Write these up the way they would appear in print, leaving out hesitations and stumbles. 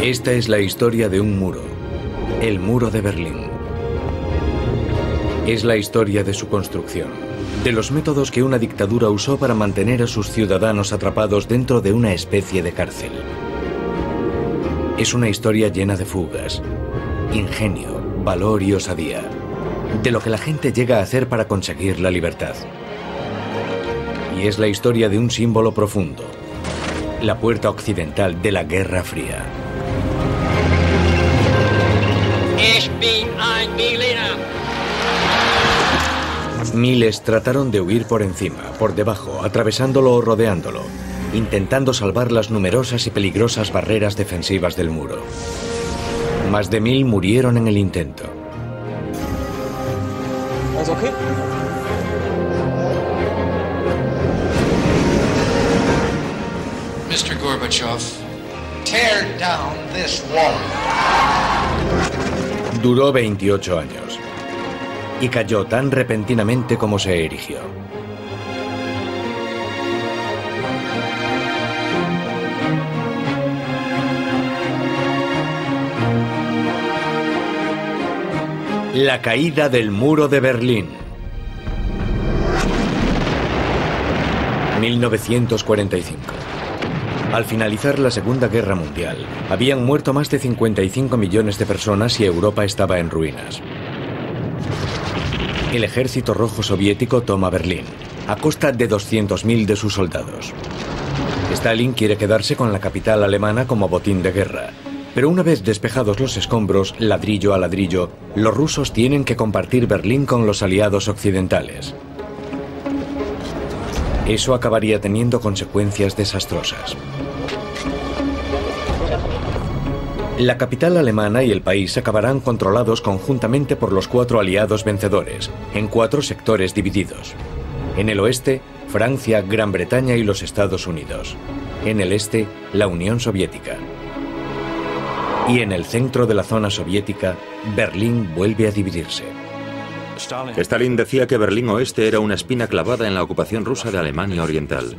Esta es la historia de un muro, el muro de Berlín. Es la historia de su construcción, de los métodos que una dictadura usó para mantener a sus ciudadanos atrapados dentro de una especie de cárcel. Es una historia llena de fugas, ingenio, valor y osadía, de lo que la gente llega a hacer para conseguir la libertad. Y es la historia de un símbolo profundo, la puerta occidental de la Guerra Fría. Miles trataron de huir por encima, por debajo, atravesándolo o rodeándolo, intentando salvar las numerosas y peligrosas barreras defensivas del muro. Más de 1000 murieron en el intento. ¿Es okay? Mr. Gorbachev, tear down this wall. Duró 28 años y cayó tan repentinamente como se erigió. La caída del muro de Berlín. 1945. Al finalizar la Segunda Guerra Mundial, habían muerto más de 55 millones de personas y Europa estaba en ruinas. El Ejército Rojo Soviético toma Berlín, a costa de 200.000 de sus soldados. Stalin quiere quedarse con la capital alemana como botín de guerra, pero una vez despejados los escombros, ladrillo a ladrillo, los rusos tienen que compartir Berlín con los aliados occidentales. Eso acabaría teniendo consecuencias desastrosas. La capital alemana y el país acabarán controlados conjuntamente por los 4 aliados vencedores, en 4 sectores divididos. En el oeste, Francia, Gran Bretaña y los Estados Unidos. En el este, la Unión Soviética. Y en el centro de la zona soviética, Berlín vuelve a dividirse. Stalin decía que Berlín Oeste era una espina clavada en la ocupación rusa de Alemania Oriental.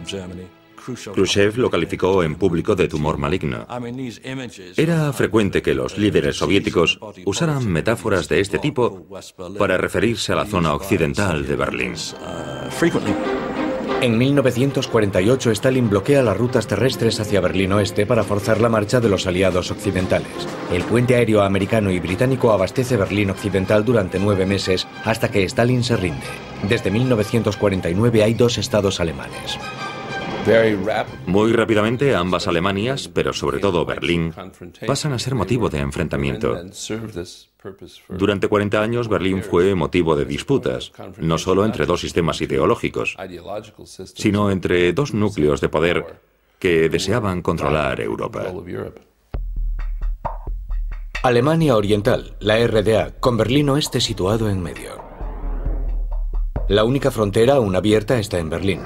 Khrushchev lo calificó en público de tumor maligno. Era frecuente que los líderes soviéticos usaran metáforas de este tipo para referirse a la zona occidental de Berlín. En 1948, Stalin bloquea las rutas terrestres hacia Berlín Oeste para forzar la marcha de los aliados occidentales. El puente aéreo americano y británico abastece Berlín Occidental durante 9 meses hasta que Stalin se rinde. Desde 1949 hay 2 estados alemanes. Muy rápidamente, ambas Alemanias, pero sobre todo Berlín, pasan a ser motivo de enfrentamiento. Durante 40 años, Berlín fue motivo de disputas, no solo entre 2 sistemas ideológicos, sino entre 2 núcleos de poder que deseaban controlar Europa. Alemania Oriental, la RDA, con Berlín Oeste situado en medio. La única frontera aún abierta está en Berlín.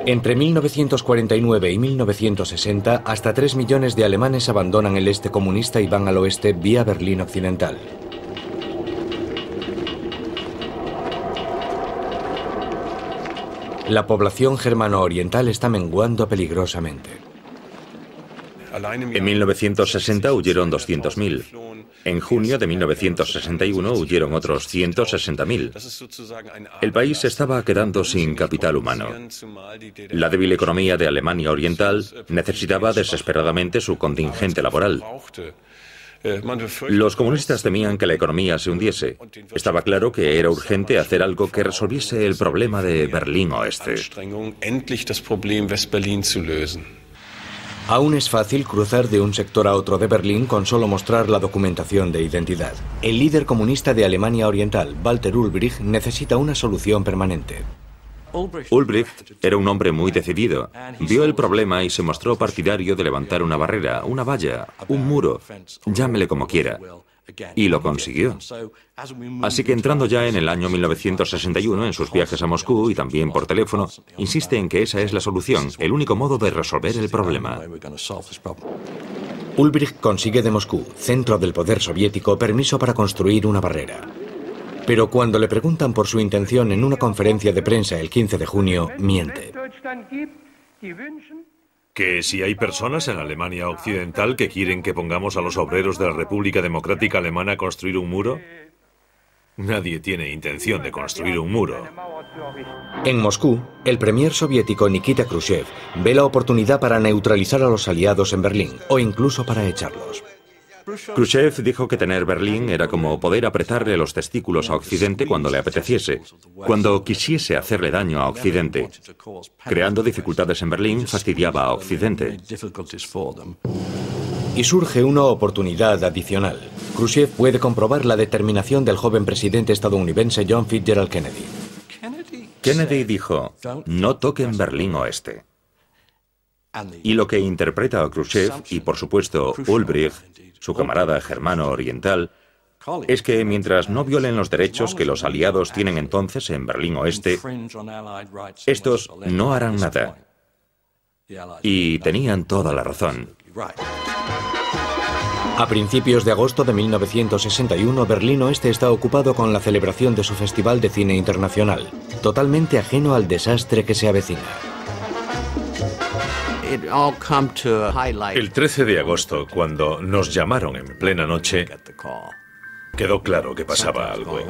Entre 1949 y 1960, hasta 3 millones de alemanes abandonan el este comunista y van al oeste vía Berlín Occidental. La población germano-oriental está menguando peligrosamente. En 1960 huyeron 200.000. En junio de 1961 huyeron otros 160.000. El país se estaba quedando sin capital humano. La débil economía de Alemania Oriental necesitaba desesperadamente su contingente laboral. Los comunistas temían que la economía se hundiese. Estaba claro que era urgente hacer algo que resolviese el problema de Berlín Oeste. Aún es fácil cruzar de un sector a otro de Berlín con solo mostrar la documentación de identidad. El líder comunista de Alemania Oriental, Walter Ulbricht, necesita una solución permanente. Ulbricht era un hombre muy decidido. Vio el problema y se mostró partidario de levantar una barrera, una valla, un muro, llámele como quiera. Y lo consiguió. Así que entrando ya en el año 1961 en sus viajes a Moscú y también por teléfono, insiste en que esa es la solución, el único modo de resolver el problema. Ulbricht consigue de Moscú, centro del poder soviético, permiso para construir una barrera. Pero cuando le preguntan por su intención en una conferencia de prensa el 15 de junio, miente. Que si hay personas en Alemania Occidental que quieren que pongamos a los obreros de la República Democrática Alemana a construir un muro, nadie tiene intención de construir un muro. En Moscú, el premier soviético Nikita Khrushchev ve la oportunidad para neutralizar a los aliados en Berlín, o incluso para echarlos. Khrushchev dijo que tener Berlín era como poder apretarle los testículos a Occidente cuando le apeteciese, cuando quisiese hacerle daño a Occidente. Creando dificultades en Berlín, fastidiaba a Occidente. Y surge una oportunidad adicional. Khrushchev puede comprobar la determinación del joven presidente estadounidense John Fitzgerald Kennedy. Kennedy dijo, no toquen Berlín Oeste. Y lo que interpreta a Khrushchev, y por supuesto Ulbricht, su camarada germano oriental, es que mientras no violen los derechos que los aliados tienen entonces en Berlín Oeste, estos no harán nada. Y tenían toda la razón. A principios de agosto de 1961, Berlín Oeste está ocupado con la celebración de su Festival de Cine Internacional, totalmente ajeno al desastre que se avecina. El 13 de agosto, cuando nos llamaron en plena noche, quedó claro que pasaba algo.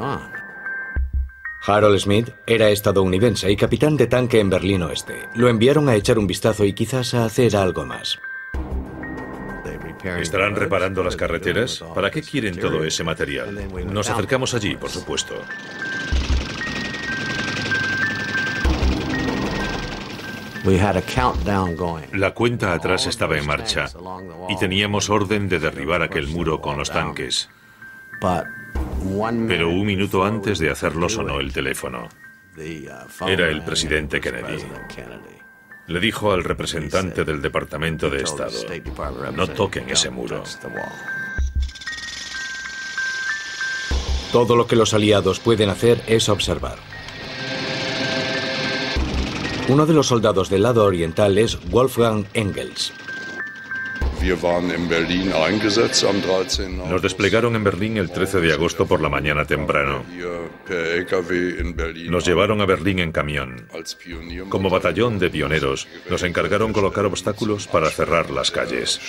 Harold Smith era estadounidense y capitán de tanque en Berlín Oeste. Lo enviaron a echar un vistazo y quizás a hacer algo más. ¿Estarán reparando las carreteras? ¿Para qué quieren todo ese material? Nos acercamos allí, por supuesto. La cuenta atrás estaba en marcha y teníamos orden de derribar aquel muro con los tanques. Pero un minuto antes de hacerlo sonó el teléfono. Era el presidente Kennedy. Le dijo al representante del Departamento de Estado, no toquen ese muro. Todo lo que los aliados pueden hacer es observar. Uno de los soldados del lado oriental es Wolfgang Engels. Nos desplegaron en Berlín el 13 de agosto por la mañana temprano. Nos llevaron a Berlín en camión. Como batallón de pioneros, nos encargaron colocar obstáculos para cerrar las calles.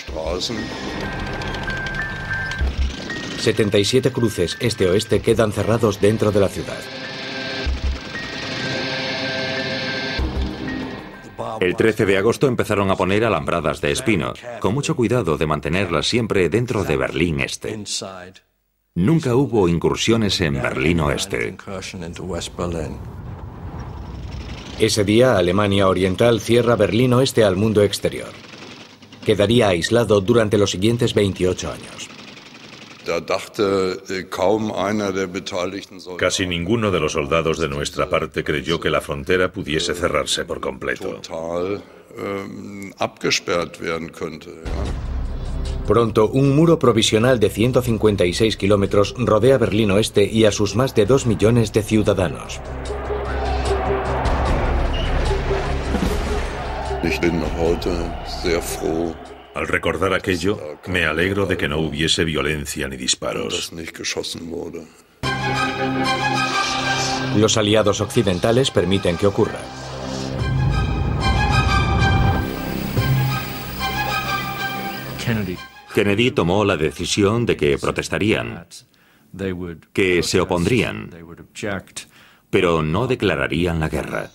77 cruces este-oeste quedan cerrados dentro de la ciudad. El 13 de agosto empezaron a poner alambradas de espino, con mucho cuidado de mantenerlas siempre dentro de Berlín Este. Nunca hubo incursiones en Berlín Oeste. Ese día, Alemania Oriental cierra Berlín Oeste al mundo exterior. Quedaría aislado durante los siguientes 28 años. Casi ninguno de los soldados de nuestra parte creyó que la frontera pudiese cerrarse por completo. Pronto, un muro provisional de 156 kilómetros rodea Berlín Oeste y a sus más de 2 millones de ciudadanos. Al recordar aquello, me alegro de que no hubiese violencia ni disparos. Los aliados occidentales permiten que ocurra. Kennedy tomó la decisión de que protestarían, que se opondrían, pero no declararían la guerra.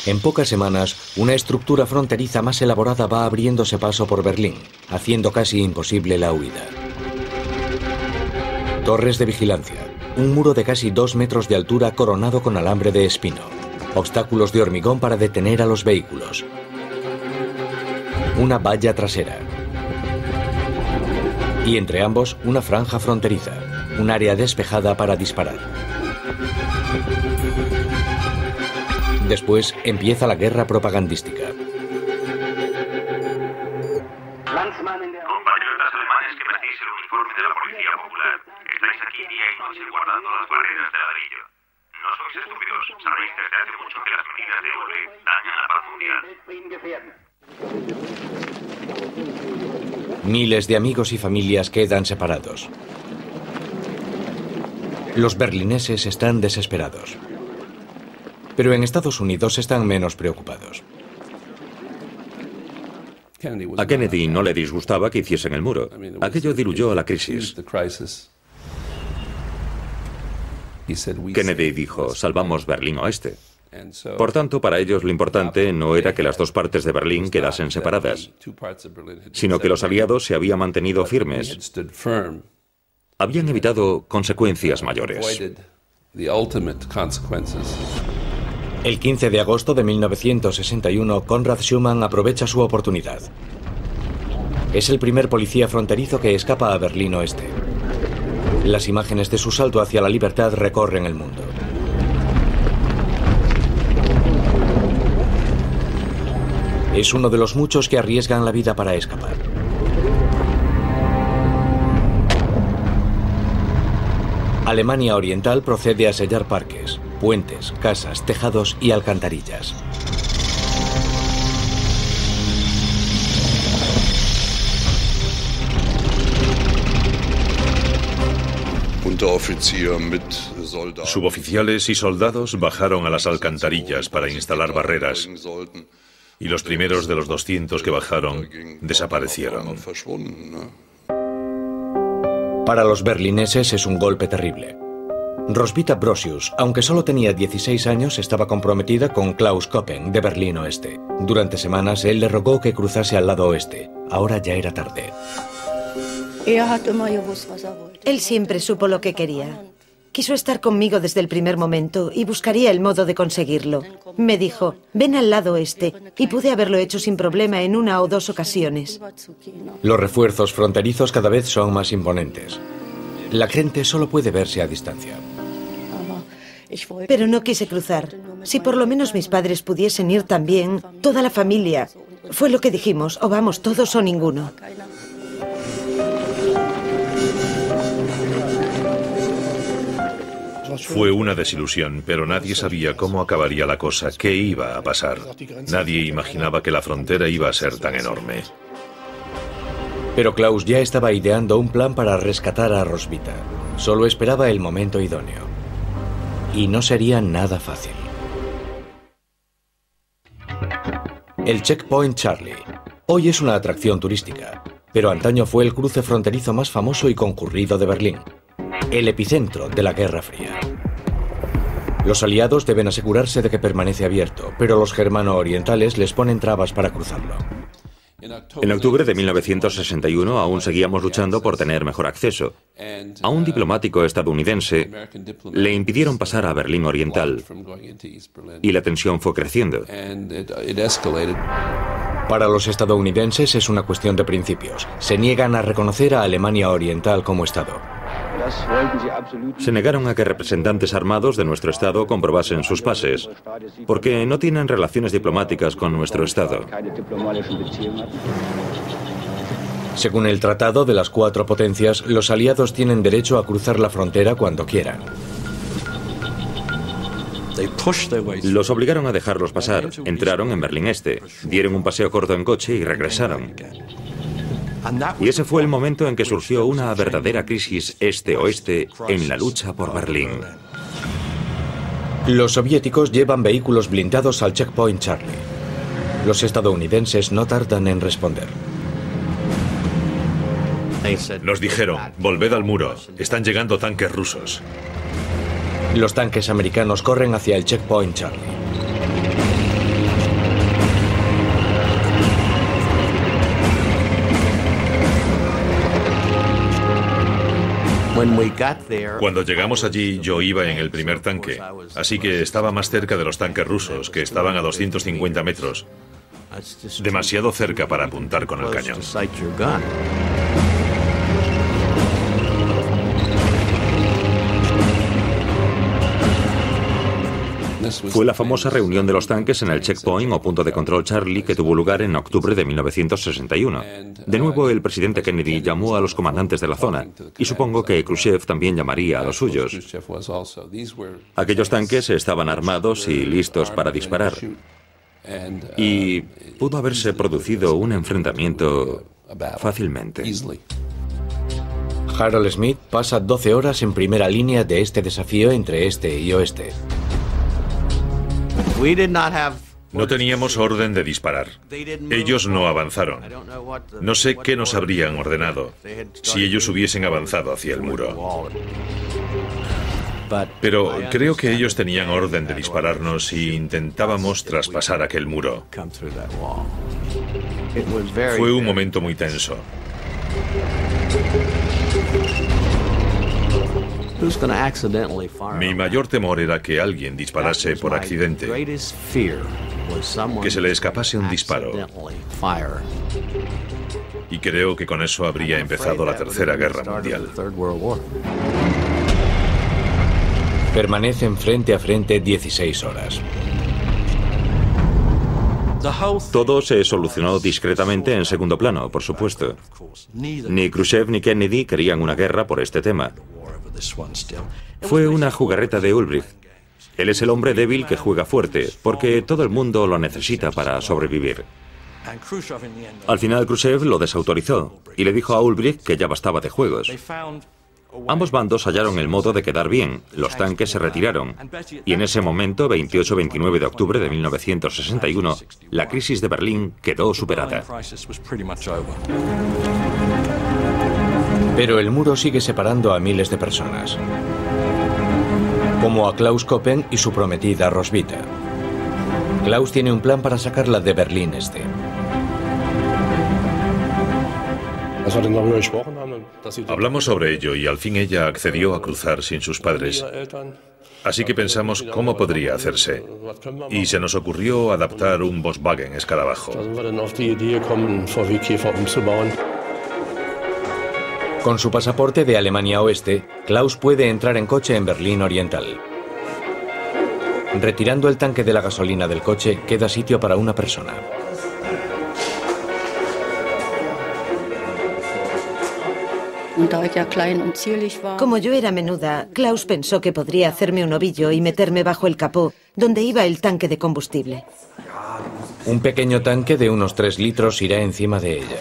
En pocas semanas, una estructura fronteriza más elaborada va abriéndose paso por Berlín, haciendo casi imposible la huida. Torres de vigilancia, un muro de casi 2 metros de altura coronado con alambre de espino, obstáculos de hormigón para detener a los vehículos, una valla trasera y entre ambos una franja fronteriza, un área despejada para disparar. Después empieza la guerra propagandística. Compatriotas alemanes que vestéis el uniforme de la Policía Popular, estáis aquí día y noche guardando las barreras de ladrillo. No sois estúpidos, sabéis desde hace mucho que las medidas de Ulbricht dañan la paz mundial. Miles de amigos y familias quedan separados. Los berlineses están desesperados. Pero en Estados Unidos están menos preocupados. A Kennedy no le disgustaba que hiciesen el muro. Aquello diluyó la crisis. Kennedy dijo, salvamos Berlín Oeste. Por tanto, para ellos lo importante no era que las dos partes de Berlín quedasen separadas, sino que los aliados se habían mantenido firmes. Habían evitado consecuencias mayores. El 15 de agosto de 1961, Konrad Schumann aprovecha su oportunidad. Es el primer policía fronterizo que escapa a Berlín Oeste. Las imágenes de su salto hacia la libertad recorren el mundo. Es uno de los muchos que arriesgan la vida para escapar. Alemania Oriental procede a sellar parques, puentes, casas, tejados y alcantarillas. Suboficiales y soldados bajaron a las alcantarillas para instalar barreras, y los primeros de los 200 que bajaron desaparecieron. Para los berlineses es un golpe terrible. Roswitha Brosius, aunque solo tenía 16 años, estaba comprometida con Klaus Koppen, de Berlín Oeste. Durante semanas, él le rogó que cruzase al lado oeste. Ahora ya era tarde. Él siempre supo lo que quería. Quiso estar conmigo desde el primer momento y buscaría el modo de conseguirlo. Me dijo, ven al lado oeste, y pude haberlo hecho sin problema en 1 o 2 ocasiones. Los refuerzos fronterizos cada vez son más imponentes. La gente solo puede verse a distancia. Pero no quise cruzar. Si por lo menos mis padres pudiesen ir también, toda la familia. Fue lo que dijimos, o vamos todos o ninguno. Fue una desilusión, pero nadie sabía cómo acabaría la cosa, qué iba a pasar. Nadie imaginaba que la frontera iba a ser tan enorme. Pero Klaus ya estaba ideando un plan para rescatar a Roswitha. Solo esperaba el momento idóneo. Y no sería nada fácil. El Checkpoint Charlie. Hoy es una atracción turística, pero antaño fue el cruce fronterizo más famoso y concurrido de Berlín. El epicentro de la Guerra Fría. Los aliados deben asegurarse de que permanece abierto, pero los germano-orientales les ponen trabas para cruzarlo. En octubre de 1961 aún seguíamos luchando por tener mejor acceso. A un diplomático estadounidense le impidieron pasar a Berlín Oriental y la tensión fue creciendo. Para los estadounidenses es una cuestión de principios. Se niegan a reconocer a Alemania Oriental como Estado. Se negaron a que representantes armados de nuestro Estado comprobasen sus pases, porque no tienen relaciones diplomáticas con nuestro Estado. Según el Tratado de las 4 potencias, los aliados tienen derecho a cruzar la frontera cuando quieran. Los obligaron a dejarlos pasar. Entraron en Berlín Este, dieron un paseo corto en coche y regresaron. Y ese fue el momento en que surgió una verdadera crisis este-oeste en la lucha por Berlín. Los soviéticos llevan vehículos blindados al Checkpoint Charlie. Los estadounidenses no tardan en responder. Nos dijeron, volved al muro, están llegando tanques rusos. Los tanques americanos corren hacia el Checkpoint Charlie. Cuando llegamos allí, yo iba en el primer tanque, así que estaba más cerca de los tanques rusos, que estaban a 250 metros. Demasiado cerca para apuntar con el cañón. Fue la famosa reunión de los tanques en el Checkpoint o punto de control Charlie que tuvo lugar en octubre de 1961. De nuevo, el presidente Kennedy llamó a los comandantes de la zona y supongo que Khrushchev también llamaría a los suyos. Aquellos tanques estaban armados y listos para disparar. Y pudo haberse producido un enfrentamiento fácilmente. Harold Smith pasa 12 horas en primera línea de este desafío entre este y oeste. No teníamos orden de disparar. Ellos no avanzaron. No sé qué nos habrían ordenado si ellos hubiesen avanzado hacia el muro. Pero creo que ellos tenían orden de dispararnos si intentábamos traspasar aquel muro. Fue un momento muy tenso. Mi mayor temor era que alguien disparase por accidente, que se le escapase un disparo. Y creo que con eso habría empezado la Tercera Guerra Mundial. Permanecen frente a frente 16 horas. Todo se solucionó discretamente en segundo plano, por supuesto. Ni Khrushchev ni Kennedy querían una guerra por este tema. Fue una jugarreta de Ulbricht. Él es el hombre débil que juega fuerte, porque todo el mundo lo necesita para sobrevivir. Al final Khrushchev lo desautorizó y le dijo a Ulbricht que ya bastaba de juegos. Ambos bandos hallaron el modo de quedar bien, los tanques se retiraron, y en ese momento, 28-29 de octubre de 1961, la crisis de Berlín quedó superada. Pero el muro sigue separando a miles de personas, como a Klaus Koppen y su prometida Roswitha. Klaus tiene un plan para sacarla de Berlín Este. Hablamos sobre ello y al fin ella accedió a cruzar sin sus padres. Así que pensamos cómo podría hacerse. Y se nos ocurrió adaptar un Volkswagen escarabajo. Con su pasaporte de Alemania Oeste, Klaus puede entrar en coche en Berlín Oriental. Retirando el tanque de la gasolina del coche, queda sitio para una persona. Como yo era menuda, Klaus pensó que podría hacerme un ovillo y meterme bajo el capó, donde iba el tanque de combustible. Un pequeño tanque de unos 3 litros irá encima de ella.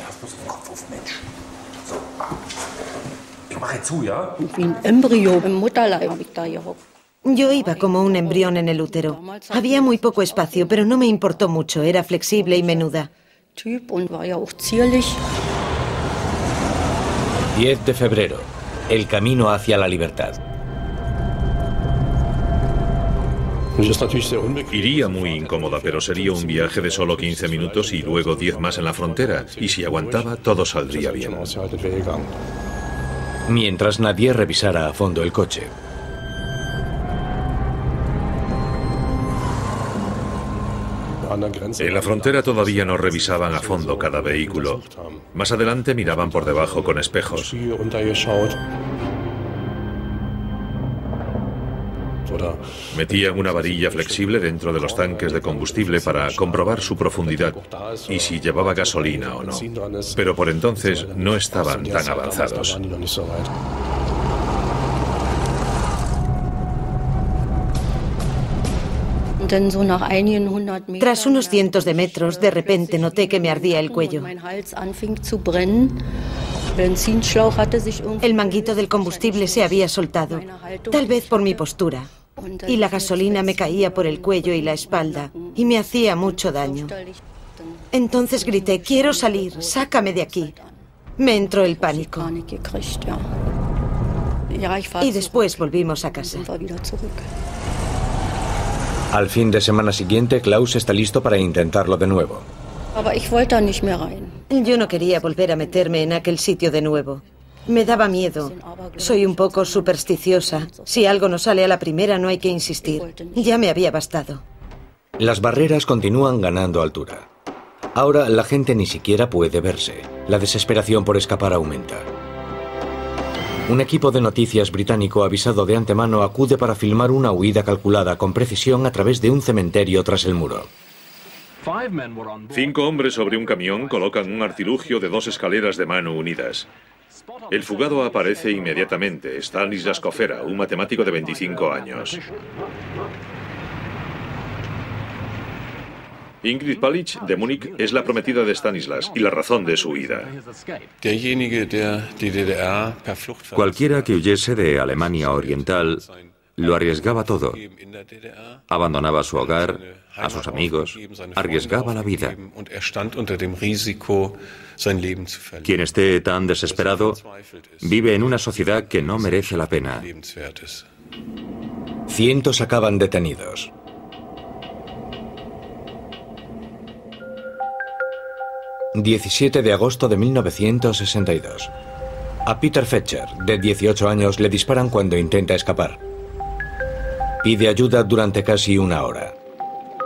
Yo iba como un embrión en el útero. Había muy poco espacio, pero no me importó mucho, era flexible y menuda. 10 de febrero. El camino hacia la libertad. Iría muy incómoda, pero sería un viaje de solo 15 minutos y luego 10 más en la frontera. Y si aguantaba, todo saldría bien. Mientras nadie revisara a fondo el coche. En la frontera todavía no revisaban a fondo cada vehículo. Más adelante miraban por debajo con espejos. Metían una varilla flexible dentro de los tanques de combustible para comprobar su profundidad y si llevaba gasolina o no. Pero por entonces no estaban tan avanzados. Tras unos cientos de metros, de repente noté que me ardía el cuello. El manguito del combustible se había soltado, tal vez por mi postura, y la gasolina me caía por el cuello y la espalda, y me hacía mucho daño. Entonces grité, quiero salir, sácame de aquí. Me entró el pánico. Y después volvimos a casa. Al fin de semana siguiente, Klaus está listo para intentarlo de nuevo. Yo no quería volver a meterme en aquel sitio de nuevo. Me daba miedo. Soy un poco supersticiosa. Si algo no sale a la primera, no hay que insistir. Ya me había bastado. Las barreras continúan ganando altura. Ahora la gente ni siquiera puede verse. La desesperación por escapar aumenta. Un equipo de noticias británico avisado de antemano acude para filmar una huida calculada con precisión a través de un cementerio tras el muro. 5 hombres sobre un camión colocan un artilugio de 2 escaleras de mano unidas. El fugado aparece inmediatamente, Stanislas Kofera, un matemático de 25 años. Ingrid Palich, de Múnich, es la prometida de Stanislas y la razón de su huida. Cualquiera que huyese de Alemania Oriental Lo arriesgaba todo. Abandonaba su hogar, a sus amigos, arriesgaba la vida. Quien esté tan desesperado vive en una sociedad que no merece la pena. Cientos acaban detenidos. ...17 de agosto de 1962... A Peter Fetcher, de 18 años, le disparan cuando intenta escapar. Pide ayuda durante casi una hora.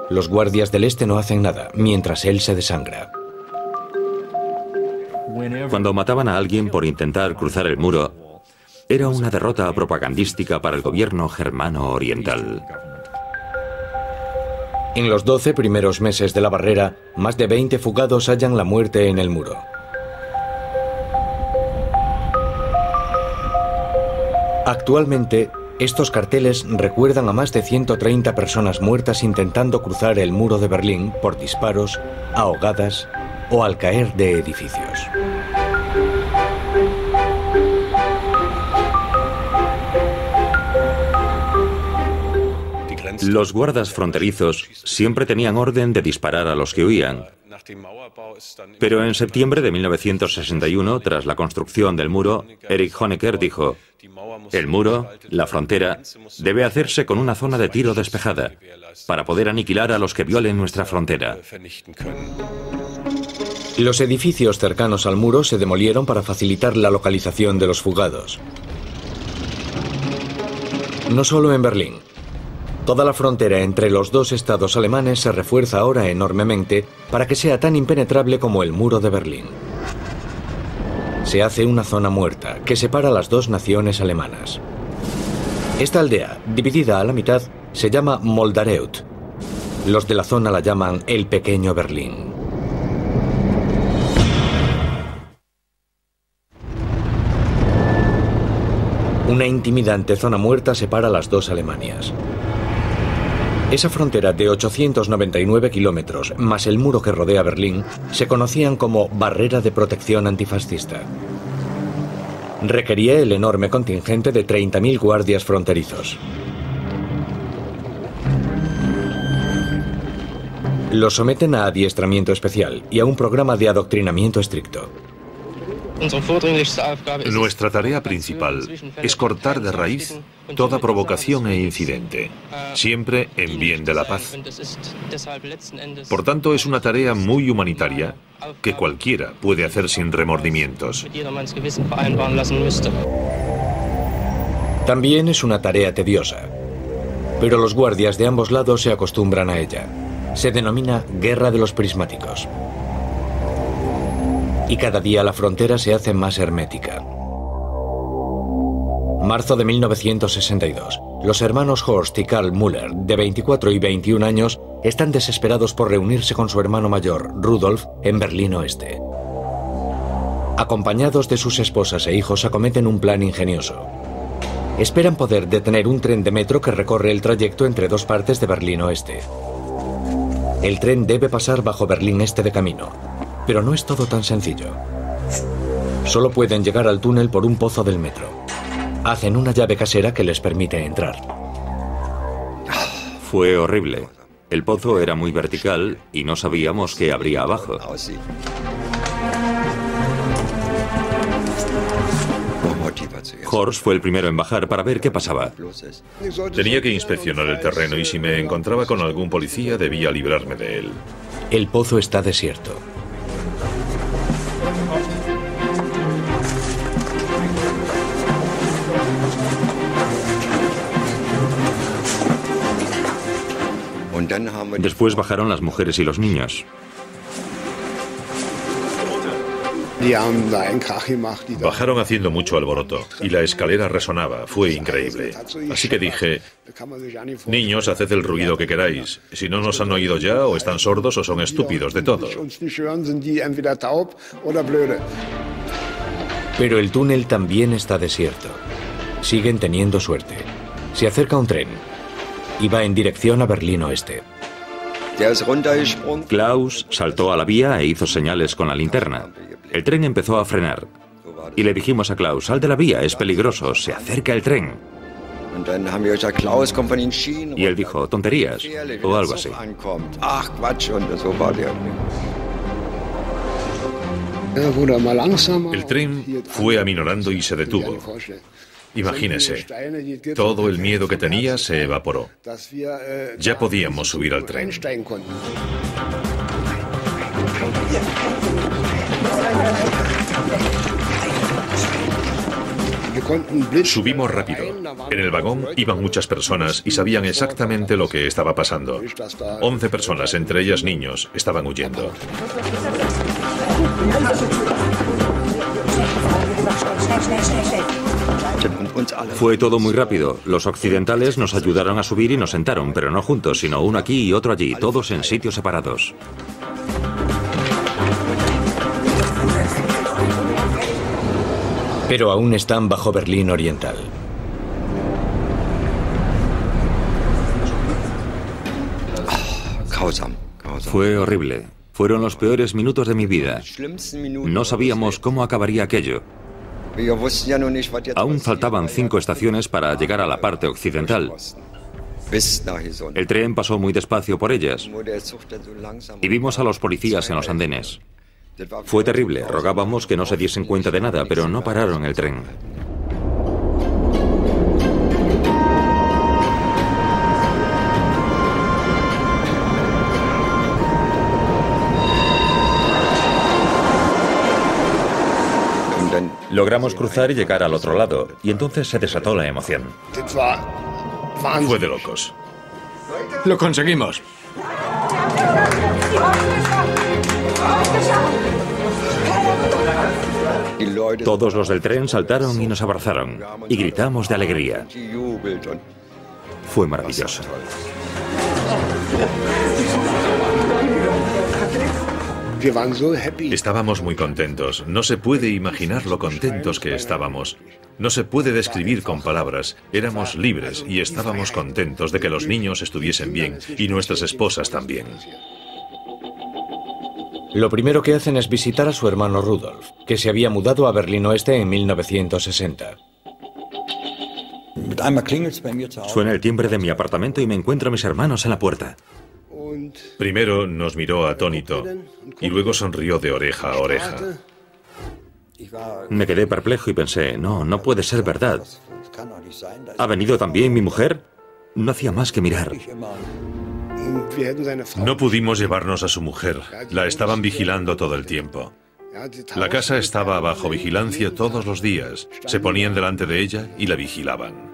Los guardias del este no hacen nada, mientras él se desangra. Cuando mataban a alguien por intentar cruzar el muro, era una derrota propagandística para el gobierno germano oriental. En los 12 primeros meses de la barrera, más de 20 fugados hallan la muerte en el muro. Actualmente, estos carteles recuerdan a más de 130 personas muertas intentando cruzar el muro de Berlín por disparos, ahogadas o al caer de edificios. Los guardas fronterizos siempre tenían orden de disparar a los que huían. Pero en septiembre de 1961, tras la construcción del muro, Erich Honecker dijo: el muro, la frontera, debe hacerse con una zona de tiro despejada, para poder aniquilar a los que violen nuestra frontera. Los edificios cercanos al muro se demolieron para facilitar la localización de los fugados. No solo en Berlín. Toda la frontera entre los dos estados alemanes se refuerza ahora enormemente para que sea tan impenetrable como el muro de Berlín. Se hace una zona muerta que separa las dos naciones alemanas. Esta aldea, dividida a la mitad, se llama Moldareut. Los de la zona la llaman el Pequeño Berlín. Una intimidante zona muerta separa las dos Alemanias. Esa frontera de 899 kilómetros, más el muro que rodea Berlín, se conocían como Barrera de Protección Antifascista. Requería el enorme contingente de 30.000 guardias fronterizos. Los someten a adiestramiento especial y a un programa de adoctrinamiento estricto. Nuestra tarea principal es cortar de raíz toda provocación e incidente, siempre en bien de la paz. Por tanto, es una tarea muy humanitaria que cualquiera puede hacer sin remordimientos. También es una tarea tediosa, pero los guardias de ambos lados se acostumbran a ella. Se denomina Guerra de los Prismáticos. Y cada día la frontera se hace más hermética. Marzo de 1962. Los hermanos Horst y Karl Müller, de 24 y 21 años, están desesperados por reunirse con su hermano mayor, Rudolf, en Berlín Oeste. Acompañados de sus esposas e hijos, acometen un plan ingenioso. Esperan poder detener un tren de metro que recorre el trayecto entre dos partes de Berlín Oeste. El tren debe pasar bajo Berlín Este de camino. Pero no es todo tan sencillo. Solo pueden llegar al túnel por un pozo del metro. Hacen una llave casera que les permite entrar. Fue horrible. El pozo era muy vertical y no sabíamos qué habría abajo. Horst fue el primero en bajar para ver qué pasaba. Tenía que inspeccionar el terreno y si me encontraba con algún policía debía librarme de él. El pozo está desierto. Después bajaron las mujeres y los niños. Bajaron haciendo mucho alboroto y la escalera resonaba, fue increíble. Así que dije: niños, haced el ruido que queráis. Si no nos han oído ya, o están sordos o son estúpidos, de todo. Pero el túnel también está desierto. Siguen teniendo suerte. Se acerca un tren y va en dirección a Berlín Oeste. Klaus saltó a la vía e hizo señales con la linterna. El tren empezó a frenar. Y le dijimos a Klaus: sal de la vía, es peligroso, se acerca el tren. Y él dijo, tonterías, o algo así. El tren fue aminorando y se detuvo. Imagínese, todo el miedo que tenía se evaporó. Ya podíamos subir al tren. Subimos rápido. En el vagón iban muchas personas y sabían exactamente lo que estaba pasando. 11 personas, entre ellas niños, estaban huyendo. Fue todo muy rápido. Los occidentales nos ayudaron a subir y nos sentaron, pero no juntos, sino uno aquí y otro allí, todos en sitios separados. Pero aún están bajo Berlín Oriental. Fue horrible. Fueron los peores minutos de mi vida. No sabíamos cómo acabaría aquello. Aún faltaban 5 estaciones para llegar a la parte occidental. El tren pasó muy despacio por ellas y vimos a los policías en los andenes. Fue terrible, rogábamos que no se diesen cuenta de nada, pero no pararon el tren. Logramos cruzar y llegar al otro lado, y entonces se desató la emoción. Fue de locos. ¡Lo conseguimos! Todos los del tren saltaron y nos abrazaron, y gritamos de alegría. Fue maravilloso. Estábamos muy contentos. No se puede imaginar lo contentos que estábamos. No se puede describir con palabras. Éramos libres y estábamos contentos de que los niños estuviesen bien y nuestras esposas también. Lo primero que hacen es visitar a su hermano Rudolf, que se había mudado a Berlín Oeste en 1960. Suena el timbre de mi apartamento y me encuentro a mis hermanos en la puerta. Primero nos miró atónito y luego sonrió de oreja a oreja. Me quedé perplejo y pensé, no puede ser verdad. ¿Ha venido también mi mujer? No hacía más que mirar. No pudimos llevarnos a su mujer. La estaban vigilando todo el tiempo. La casa estaba bajo vigilancia todos los días. Se ponían delante de ella y la vigilaban.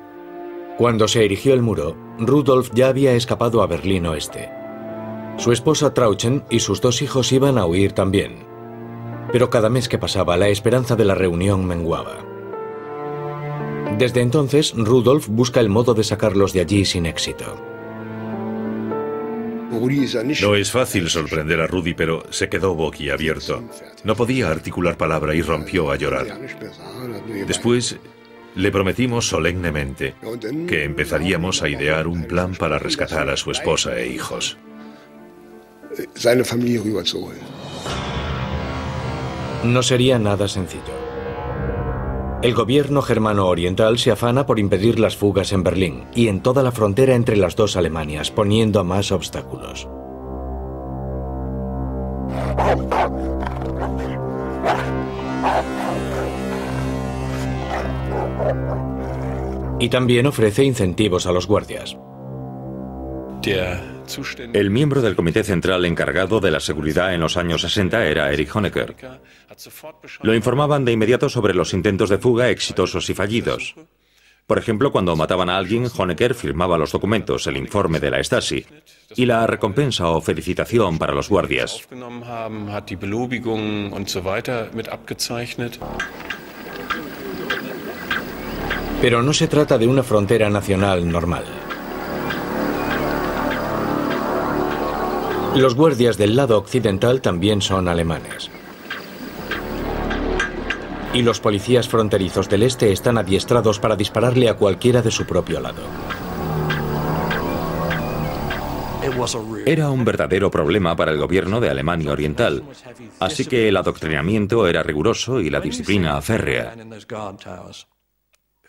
Cuando se erigió el muro, Rudolf ya había escapado a Berlín Oeste. Su esposa Trauchen y sus 2 hijos iban a huir también. Pero cada mes que pasaba, la esperanza de la reunión menguaba. Desde entonces, Rudolf busca el modo de sacarlos de allí sin éxito. No es fácil sorprender a Rudy, pero se quedó boquiabierto. No podía articular palabra y rompió a llorar. Después, le prometimos solemnemente que empezaríamos a idear un plan para rescatar a su esposa e hijos. No sería nada sencillo. El gobierno germano-oriental se afana por impedir las fugas en Berlín y en toda la frontera entre las 2 Alemanias, poniendo a más obstáculos. Y también ofrece incentivos a los guardias. El miembro del comité central encargado de la seguridad en los años 60 era Erich Honecker. Lo informaban de inmediato sobre los intentos de fuga exitosos y fallidos. Por ejemplo, cuando mataban a alguien, Honecker firmaba los documentos, el informe de la Stasi, y la recompensa o felicitación para los guardias. Pero no se trata de una frontera nacional normal. Los guardias del lado occidental también son alemanes. Y los policías fronterizos del este están adiestrados para dispararle a cualquiera de su propio lado. Era un verdadero problema para el gobierno de Alemania Oriental, así que el adoctrinamiento era riguroso y la disciplina férrea.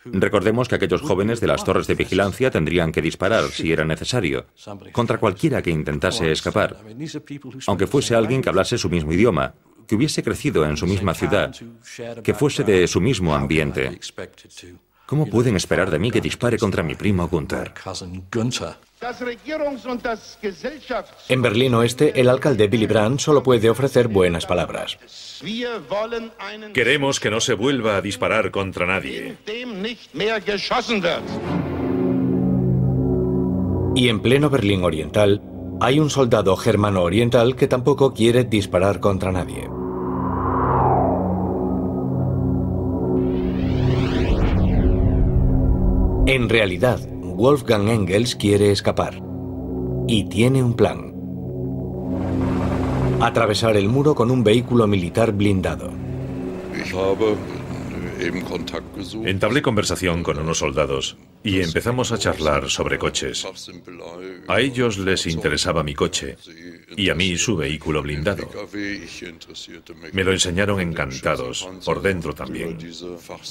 Recordemos que aquellos jóvenes de las torres de vigilancia tendrían que disparar, si era necesario, contra cualquiera que intentase escapar, aunque fuese alguien que hablase su mismo idioma, que hubiese crecido en su misma ciudad, que fuese de su mismo ambiente. ¿Cómo pueden esperar de mí que dispare contra mi primo Gunther? En Berlín Oeste, el alcalde Willy Brandt solo puede ofrecer buenas palabras. Queremos que no se vuelva a disparar contra nadie. Y en pleno Berlín Oriental, hay un soldado germano-oriental que tampoco quiere disparar contra nadie. En realidad, Wolfgang Engels quiere escapar. Y tiene un plan. Atravesar el muro con un vehículo militar blindado. Entablé conversación con unos soldados y empezamos a charlar sobre coches. A ellos les interesaba mi coche y a mí su vehículo blindado. Me lo enseñaron encantados, por dentro también.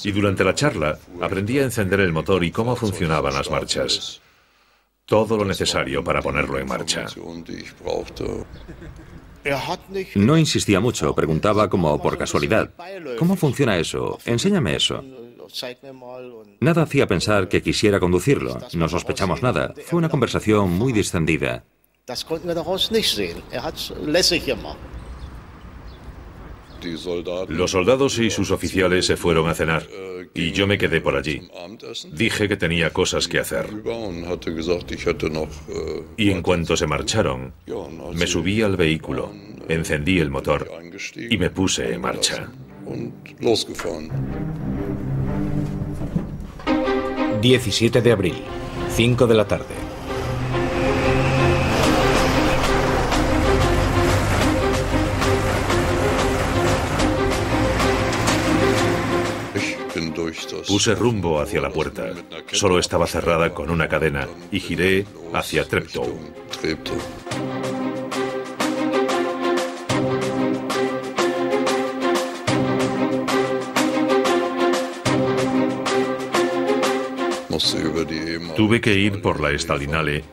Y durante la charla aprendí a encender el motor y cómo funcionaban las marchas. Todo lo necesario para ponerlo en marcha. No insistía mucho, preguntaba como por casualidad. ¿Cómo funciona eso? Enséñame eso. Nada hacía pensar que quisiera conducirlo. No sospechamos nada. Fue una conversación muy distendida. Los soldados y sus oficiales se fueron a cenar y yo me quedé por allí. Dije que tenía cosas que hacer. Y en cuanto se marcharon, me subí al vehículo, encendí el motor y me puse en marcha. 17 de abril, 5 de la tarde. Puse rumbo hacia la puerta. Solo estaba cerrada con una cadena y giré hacia Treptow. Tuve que ir por la Stalinale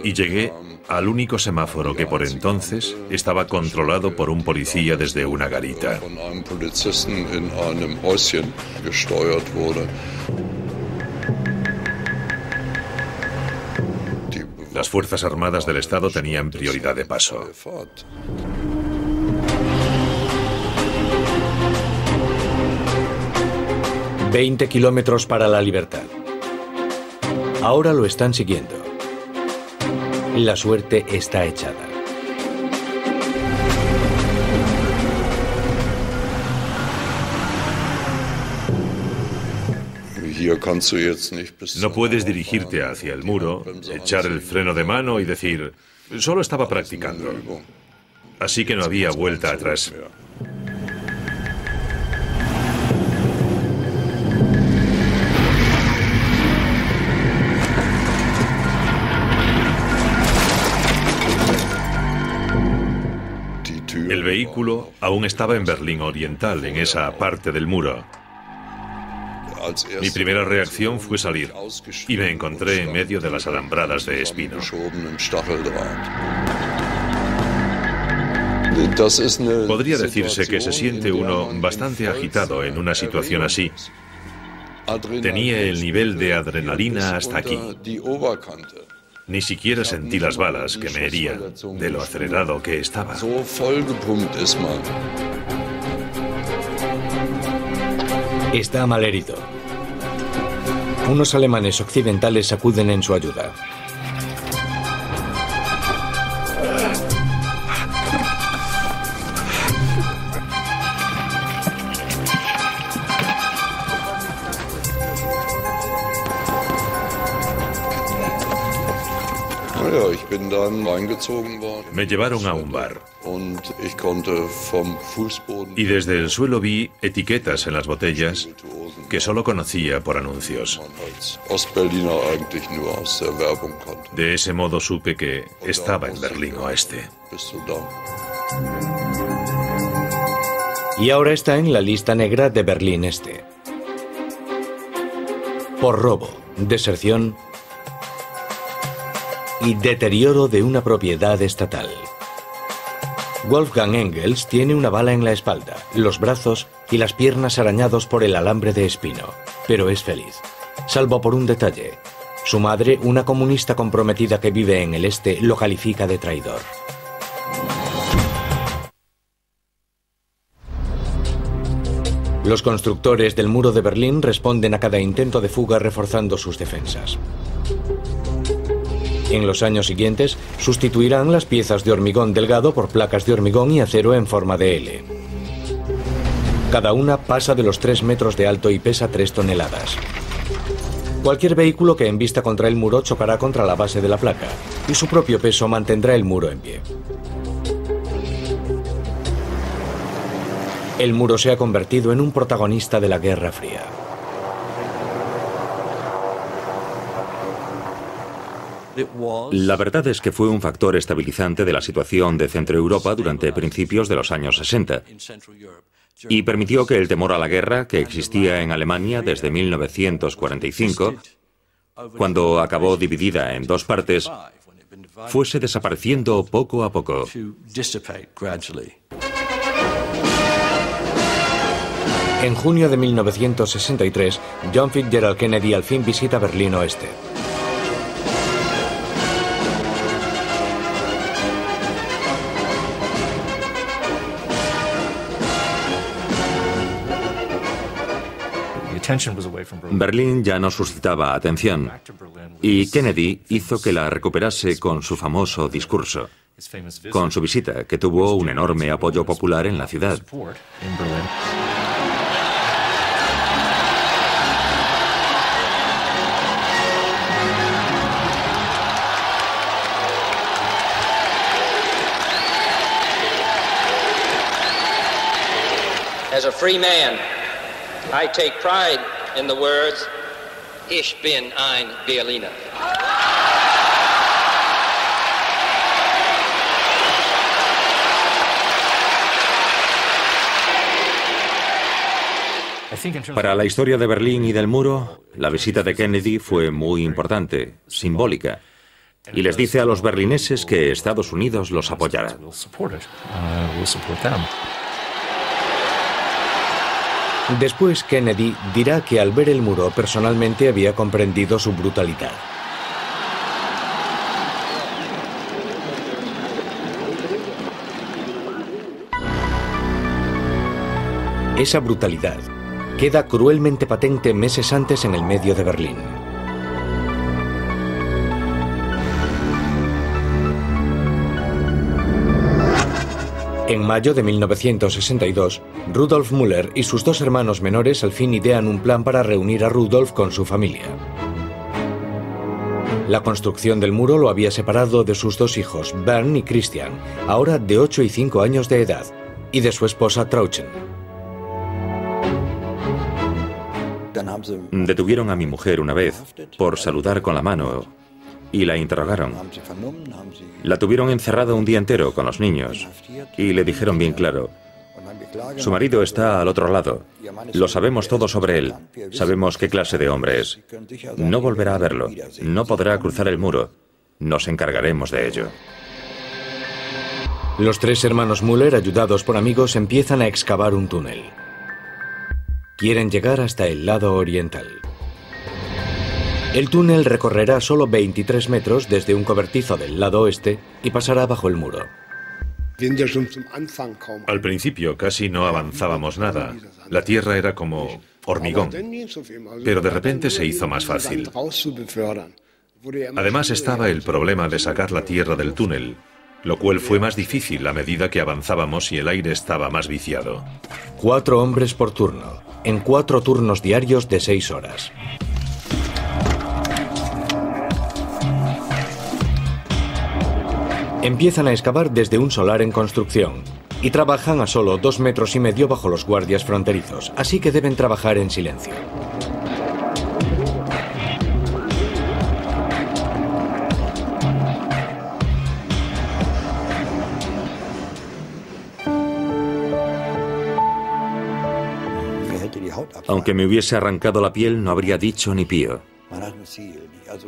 y llegué al único semáforo que por entonces estaba controlado por un policía desde una garita. Las Fuerzas Armadas del Estado tenían prioridad de paso. «20 kilómetros para la libertad». Ahora lo están siguiendo. La suerte está echada. No puedes dirigirte hacia el muro, echar el freno de mano y decir, solo estaba practicando. Así que no había vuelta atrás. El vehículo aún estaba en Berlín Oriental, en esa parte del muro. Mi primera reacción fue salir y me encontré en medio de las alambradas de espino. Podría decirse que se siente uno bastante agitado en una situación así. Tenía el nivel de adrenalina hasta aquí. Ni siquiera sentí las balas que me herían de lo acelerado que estaba. Está malherido. Unos alemanes occidentales acuden en su ayuda. Me llevaron a un bar y desde el suelo vi etiquetas en las botellas que solo conocía por anuncios. De ese modo supe que estaba en Berlín Oeste. Y ahora está en la lista negra de Berlín Este. por robo, deserción y deterioro de una propiedad estatal. Wolfgang Engels tiene una bala en la espalda, los brazos y las piernas arañados por el alambre de espino, pero es feliz, salvo por un detalle. Su madre, una comunista comprometida que vive en el este, lo califica de traidor. Los constructores del muro de Berlín responden a cada intento de fuga reforzando sus defensas. En los años siguientes, sustituirán las piezas de hormigón delgado por placas de hormigón y acero en forma de L. Cada una pasa de los 3 metros de alto y pesa 3 toneladas. Cualquier vehículo que embista contra el muro chocará contra la base de la placa, y su propio peso mantendrá el muro en pie. El muro se ha convertido en un protagonista de la Guerra Fría. La verdad es que fue un factor estabilizante de la situación de Centroeuropa durante principios de los años 60 y permitió que el temor a la guerra, que existía en Alemania desde 1945, cuando acabó dividida en 2 partes, fuese desapareciendo poco a poco. En junio de 1963, John Fitzgerald Kennedy al fin visita Berlín Oeste. Berlín ya no suscitaba atención y Kennedy hizo que la recuperase con su famoso discurso, con su visita, que tuvo un enorme apoyo popular en la ciudad. As a free man, I take pride in the words, Ich bin ein Berliner. Para la historia de Berlín y del muro, la visita de Kennedy fue muy importante, simbólica, y les dice a los berlineses que Estados Unidos los apoyará. Después, Kennedy dirá que al ver el muro personalmente había comprendido su brutalidad. Esa brutalidad queda cruelmente patente meses antes en el medio de Berlín. En mayo de 1962, Rudolf Müller y sus 2 hermanos menores al fin idean un plan para reunir a Rudolf con su familia. La construcción del muro lo había separado de sus 2 hijos, Bernd y Christian, ahora de 8 y 5 años de edad, y de su esposa Trauchen. Detuvieron a mi mujer una vez por saludar con la mano y la interrogaron. La tuvieron encerrada un día entero con los niños y le dijeron bien claro: su marido está al otro lado, lo sabemos todo sobre él, sabemos qué clase de hombre es. No volverá a verlo, no podrá cruzar el muro, nos encargaremos de ello. Los 3 hermanos Müller, ayudados por amigos, empiezan a excavar un túnel. Quieren llegar hasta el lado oriental. El túnel recorrerá solo 23 metros desde un cobertizo del lado oeste y pasará bajo el muro. Al principio casi no avanzábamos nada. La tierra era como hormigón, pero de repente se hizo más fácil. Además estaba el problema de sacar la tierra del túnel, lo cual fue más difícil a medida que avanzábamos y el aire estaba más viciado. 4 hombres por turno, en 4 turnos diarios de 6 horas. Empiezan a excavar desde un solar en construcción y trabajan a solo 2,5 metros bajo los guardias fronterizos, así que deben trabajar en silencio. Aunque me hubiese arrancado la piel, no habría dicho ni pío.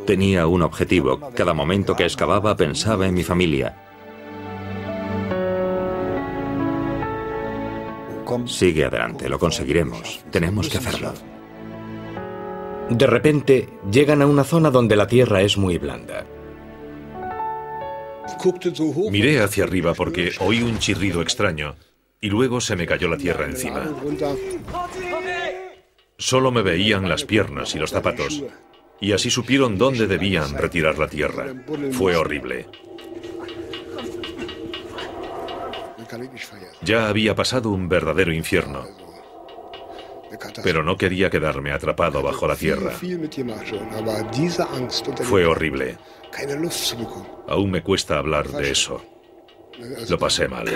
Tenía un objetivo. Cada momento que excavaba pensaba en mi familia. Sigue adelante, lo conseguiremos. Tenemos que hacerlo. De repente, llegan a una zona donde la tierra es muy blanda. Miré hacia arriba porque oí un chirrido extraño y luego se me cayó la tierra encima. Solo me veían las piernas y los zapatos, y así supieron dónde debían retirar la tierra. Fue horrible. Ya había pasado un verdadero infierno, pero no quería quedarme atrapado bajo la tierra. Fue horrible. Aún me cuesta hablar de eso. Lo pasé mal.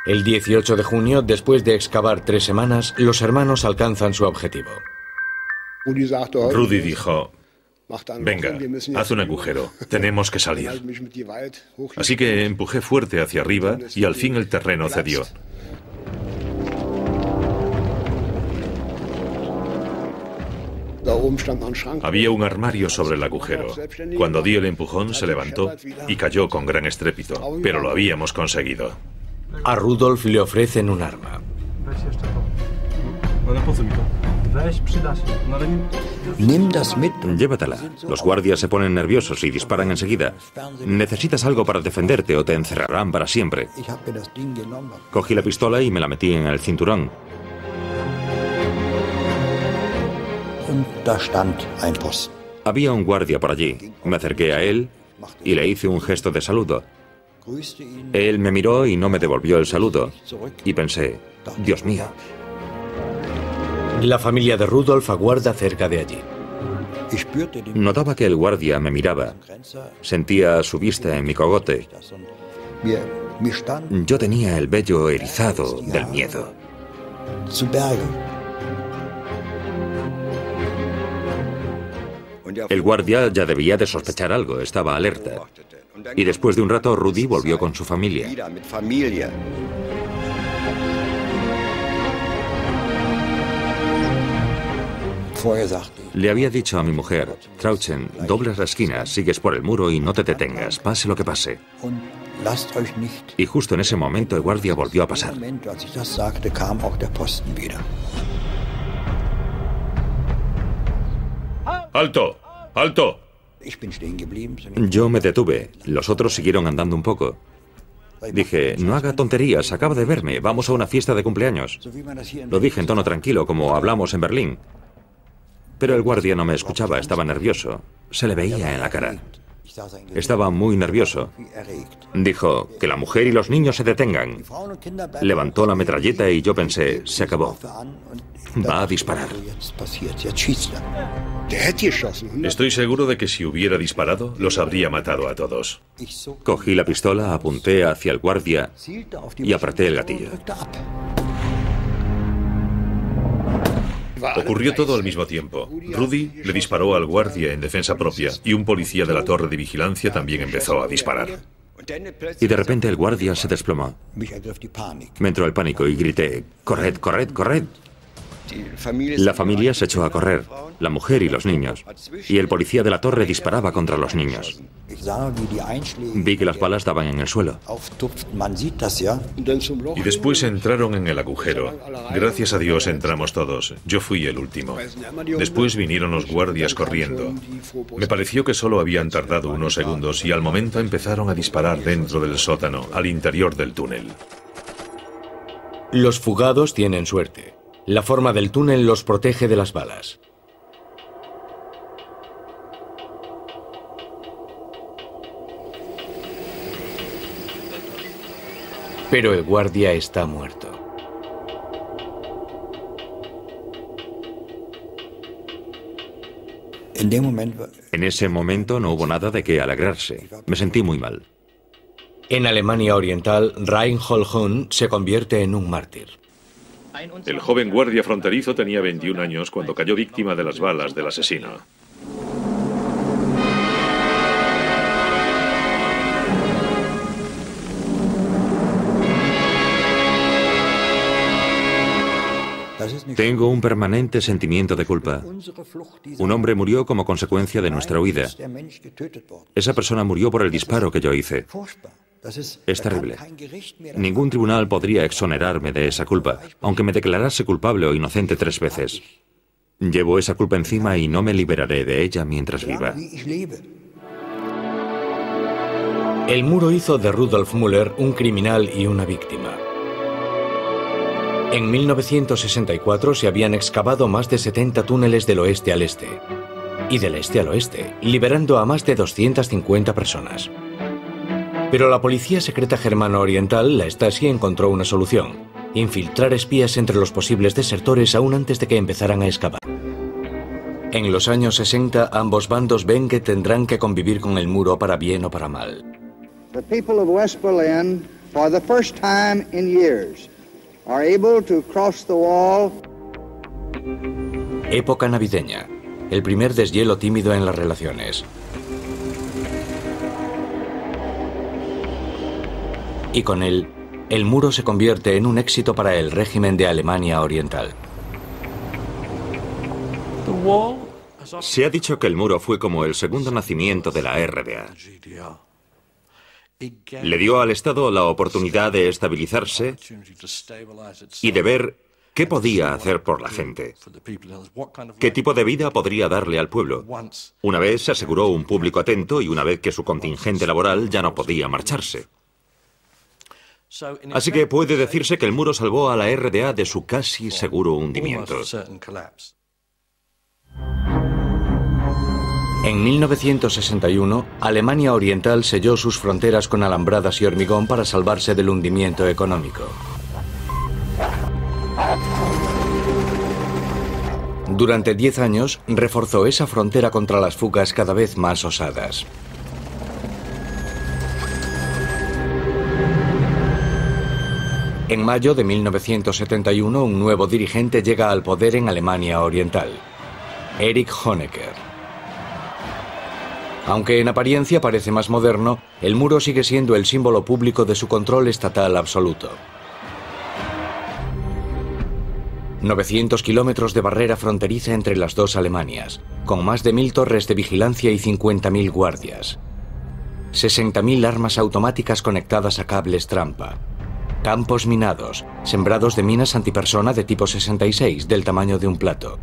El 18 de junio, después de excavar 3 semanas, los hermanos alcanzan su objetivo. Rudy dijo: venga, haz un agujero, tenemos que salir. Así que empujé fuerte hacia arriba y al fin el terreno cedió. Había un armario sobre el agujero. Cuando di el empujón se levantó y cayó con gran estrépito, pero lo habíamos conseguido. A Rudolf le ofrecen un arma. Llévatela. Los guardias se ponen nerviosos y disparan enseguida. Necesitas algo para defenderte o te encerrarán para siempre. Cogí la pistola y me la metí en el cinturón. Había un guardia por allí. Me acerqué a él y le hice un gesto de saludo. Él me miró y no me devolvió el saludo. Y pensé: Dios mío. La familia de Rudolf aguarda cerca de allí. Notaba que el guardia me miraba. Sentía su vista en mi cogote. Yo tenía el vello erizado del miedo. El guardia ya debía de sospechar algo, estaba alerta. Y después de un rato, Rudy volvió con su familia. Le había dicho a mi mujer: Trauchen, doblas la esquina, sigues por el muro y no te detengas, pase lo que pase. Y justo en ese momento el guardia volvió a pasar. ¡Alto! ¡Alto! Yo me detuve, los otros siguieron andando un poco. Dije: no haga tonterías, acaba de verme, vamos a una fiesta de cumpleaños. Lo dije en tono tranquilo, como hablamos en Berlín. Pero el guardia no me escuchaba, estaba nervioso. Se le veía en la cara. Estaba muy nervioso. Dijo: que la mujer y los niños se detengan. Levantó la metralleta y yo pensé: se acabó. Va a disparar. Estoy seguro de que si hubiera disparado, los habría matado a todos. Cogí la pistola, apunté hacia el guardia y apreté el gatillo. Ocurrió todo al mismo tiempo. Rudy le disparó al guardia en defensa propia y un policía de la torre de vigilancia también empezó a disparar. Y de repente el guardia se desplomó. Me entró el pánico y grité: ¡corred, corred, corred! La familia se echó a correr, la mujer y los niños, y el policía de la torre disparaba contra los niños. Vi que las balas daban en el suelo. Y después entraron en el agujero. Gracias a Dios entramos todos. Yo fui el último. Después vinieron los guardias corriendo. Me pareció que solo habían tardado unos segundos y al momento empezaron a disparar dentro del sótano, al interior del túnel. Los fugados tienen suerte. La forma del túnel los protege de las balas. Pero el guardia está muerto. En ese momento no hubo nada de qué alegrarse. Me sentí muy mal. En Alemania Oriental, Reinhold Hund se convierte en un mártir. El joven guardia fronterizo tenía 21 años cuando cayó víctima de las balas del asesino. Tengo un permanente sentimiento de culpa. Un hombre murió como consecuencia de nuestra huida. Esa persona murió por el disparo que yo hice. Es terrible. Ningún tribunal podría exonerarme de esa culpa, aunque me declarase culpable o inocente 3 veces. Llevo esa culpa encima y no me liberaré de ella mientras viva. El muro hizo de Rudolf Müller un criminal y una víctima. En 1964 se habían excavado más de 70 túneles del oeste al este y del este al oeste, liberando a más de 250 personas. Pero la policía secreta germano-oriental, la Stasi, encontró una solución: infiltrar espías entre los posibles desertores aún antes de que empezaran a excavar. En los años 60, ambos bandos ven que tendrán que convivir con el muro para bien o para mal. The people of West Berlin, for the first time in years, are able to cross the wall. Época navideña. El primer deshielo tímido en las relaciones. Y con él, el muro se convierte en un éxito para el régimen de Alemania Oriental. Se ha dicho que el muro fue como el segundo nacimiento de la RDA. Le dio al Estado la oportunidad de estabilizarse y de ver qué podía hacer por la gente, qué tipo de vida podría darle al pueblo. Una vez se aseguró un público atento y una vez que su contingente laboral ya no podía marcharse. Así que puede decirse que el muro salvó a la RDA de su casi seguro hundimiento. En 1961, Alemania Oriental selló sus fronteras con alambradas y hormigón para salvarse del hundimiento económico. Durante 10 años, reforzó esa frontera contra las fugas cada vez más osadas. En mayo de 1971, un nuevo dirigente llega al poder en Alemania Oriental: Erich Honecker. Aunque en apariencia parece más moderno, el muro sigue siendo el símbolo público de su control estatal absoluto. 900 kilómetros de barrera fronteriza entre las dos Alemanias, con más de 1000 torres de vigilancia y 50.000 guardias. 60.000 armas automáticas conectadas a cables trampa. Campos minados, sembrados de minas antipersona de tipo 66, del tamaño de un plato.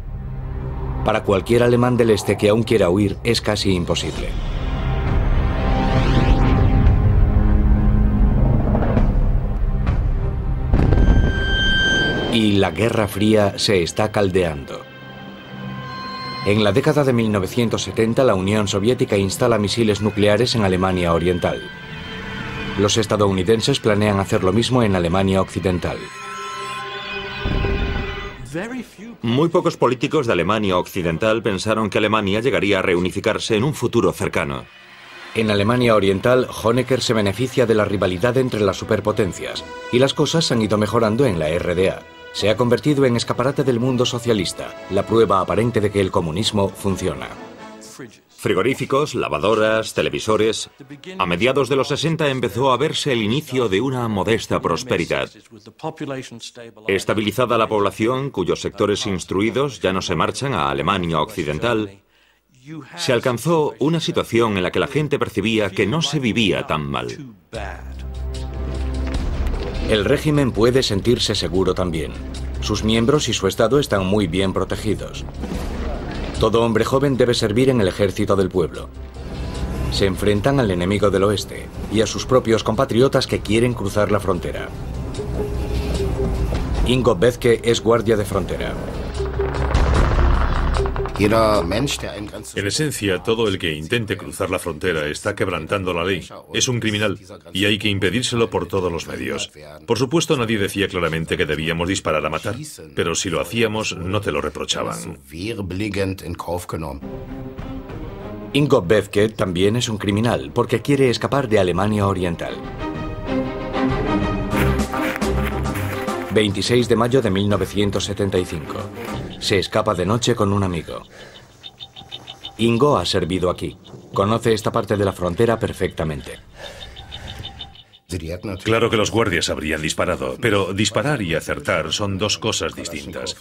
Para cualquier alemán del este que aún quiera huir, es casi imposible. Y la Guerra Fría se está caldeando. En la década de 1970, la Unión Soviética instala misiles nucleares en Alemania Oriental. Los estadounidenses planean hacer lo mismo en Alemania Occidental. Muy pocos políticos de Alemania Occidental pensaron que Alemania llegaría a reunificarse en un futuro cercano. En Alemania Oriental, Honecker se beneficia de la rivalidad entre las superpotencias, y las cosas han ido mejorando en la RDA. Se ha convertido en escaparate del mundo socialista, la prueba aparente de que el comunismo funciona. Frigoríficos, lavadoras, televisores. A mediados de los 60 empezó a verse el inicio de una modesta prosperidad. Estabilizada la población, cuyos sectores instruidos ya no se marchan a Alemania Occidental, se alcanzó una situación en la que la gente percibía que no se vivía tan mal. El régimen puede sentirse seguro también. Sus miembros y su estado están muy bien protegidos. Todo hombre joven debe servir en el ejército del pueblo. Se enfrentan al enemigo del oeste y a sus propios compatriotas que quieren cruzar la frontera. Ingo Bethke es guardia de frontera. En esencia, todo el que intente cruzar la frontera está quebrantando la ley. Es un criminal y hay que impedírselo por todos los medios. Por supuesto, nadie decía claramente que debíamos disparar a matar, pero si lo hacíamos, no te lo reprochaban. Ingo Bethke también es un criminal porque quiere escapar de Alemania Oriental. 26 de mayo de 1975. Se escapa de noche con un amigo. Ingo ha servido aquí. Conoce esta parte de la frontera perfectamente. Claro que los guardias habrían disparado, pero disparar y acertar son dos cosas distintas.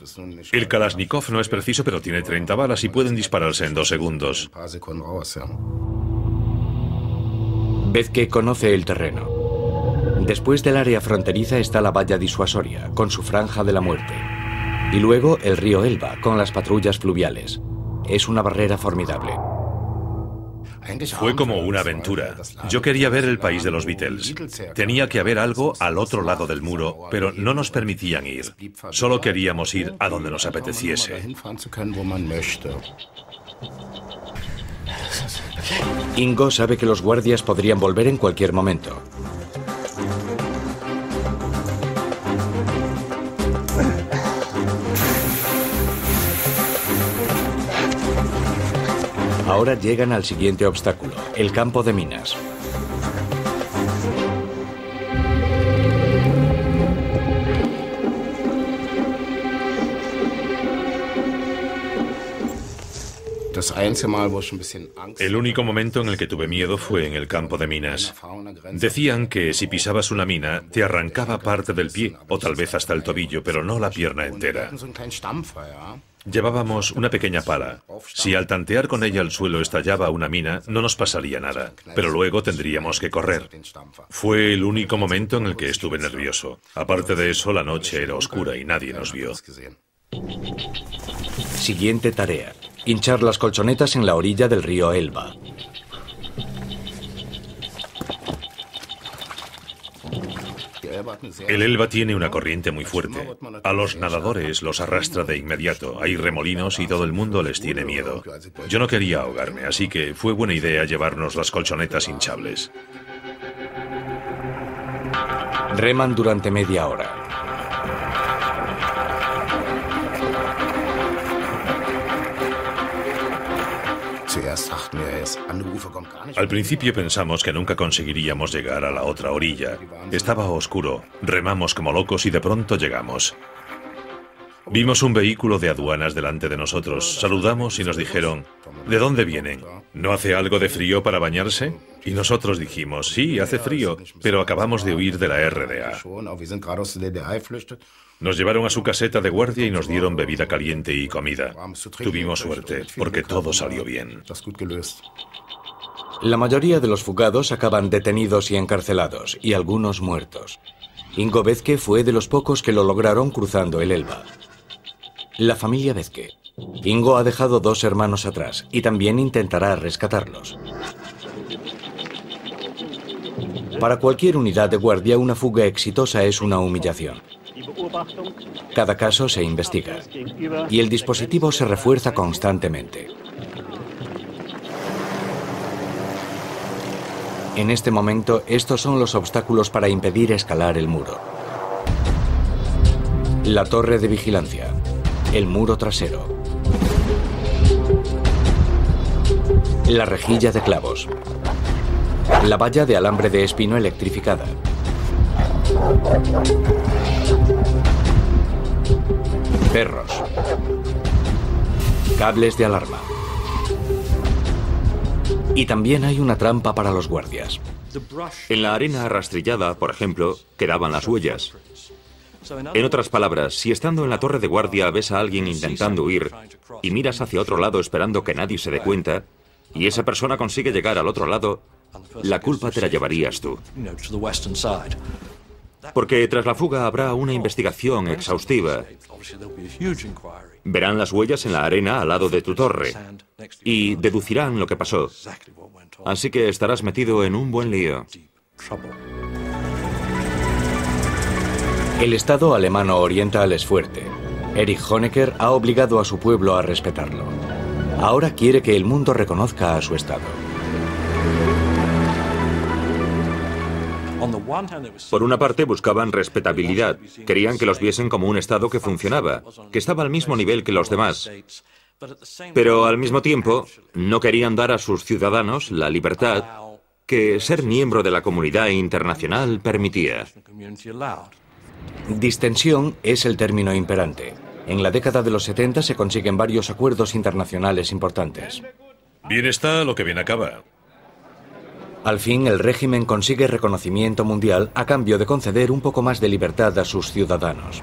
El Kalashnikov no es preciso, pero tiene 30 balas y pueden dispararse en 2 segundos. Vezke conoce el terreno. Después del área fronteriza está la valla disuasoria, con su franja de la muerte. Y luego el río Elba, con las patrullas fluviales. Es una barrera formidable. Fue como una aventura. Yo quería ver el país de los Beatles. Tenía que haber algo al otro lado del muro, pero no nos permitían ir. Solo queríamos ir a donde nos apeteciese. Ingo sabe que los guardias podrían volver en cualquier momento. Ahora llegan al siguiente obstáculo, el campo de minas. El único momento en el que tuve miedo fue en el campo de minas. Decían que si pisabas una mina, te arrancaba parte del pie, o tal vez hasta el tobillo, pero no la pierna entera. Llevábamos una pequeña pala. Si al tantear con ella el suelo estallaba una mina, no nos pasaría nada, pero luego tendríamos que correr. Fue el único momento en el que estuve nervioso. Aparte de eso, la noche era oscura y nadie nos vio. Siguiente tarea: hinchar las colchonetas en la orilla del río Elba. El Elba tiene una corriente muy fuerte. A los nadadores los arrastra de inmediato. Hay remolinos y todo el mundo les tiene miedo. Yo no quería ahogarme, así que fue buena idea llevarnos las colchonetas hinchables. Reman durante media hora. Al principio pensamos que nunca conseguiríamos llegar a la otra orilla. Estaba oscuro, remamos como locos y de pronto llegamos. Vimos un vehículo de aduanas delante de nosotros, saludamos y nos dijeron: ¿de dónde vienen? ¿No hace algo de frío para bañarse? Y nosotros dijimos: sí, hace frío, pero acabamos de huir de la RDA. Nos llevaron a su caseta de guardia y nos dieron bebida caliente y comida. Tuvimos suerte, porque todo salió bien. La mayoría de los fugados acaban detenidos y encarcelados, y algunos muertos. Ingo Vezke fue de los pocos que lo lograron cruzando el Elba. La familia Vezke. Ingo ha dejado 2 hermanos atrás, y también intentará rescatarlos. Para cualquier unidad de guardia, una fuga exitosa es una humillación. Cada caso se investiga y el dispositivo se refuerza constantemente. En este momento, estos son los obstáculos para impedir escalar el muro. La torre de vigilancia, el muro trasero, la rejilla de clavos, la valla de alambre de espino electrificada, perros, cables de alarma. Y también hay una trampa para los guardias. En la arena rastrillada, por ejemplo, quedaban las huellas. En otras palabras, si estando en la torre de guardia ves a alguien intentando huir y miras hacia otro lado esperando que nadie se dé cuenta, y esa persona consigue llegar al otro lado, la culpa te la llevarías tú. Porque tras la fuga habrá una investigación exhaustiva. Verán las huellas en la arena al lado de tu torre y deducirán lo que pasó. Así que estarás metido en un buen lío. El Estado alemano oriental es fuerte. Erich Honecker ha obligado a su pueblo a respetarlo. Ahora quiere que el mundo reconozca a su Estado. Por una parte buscaban respetabilidad, querían que los viesen como un Estado que funcionaba, que estaba al mismo nivel que los demás. Pero al mismo tiempo no querían dar a sus ciudadanos la libertad que ser miembro de la comunidad internacional permitía. Distensión es el término imperante. En la década de los 70 se consiguen varios acuerdos internacionales importantes. Bien está lo que bien acaba. Al fin, el régimen consigue reconocimiento mundial a cambio de conceder un poco más de libertad a sus ciudadanos.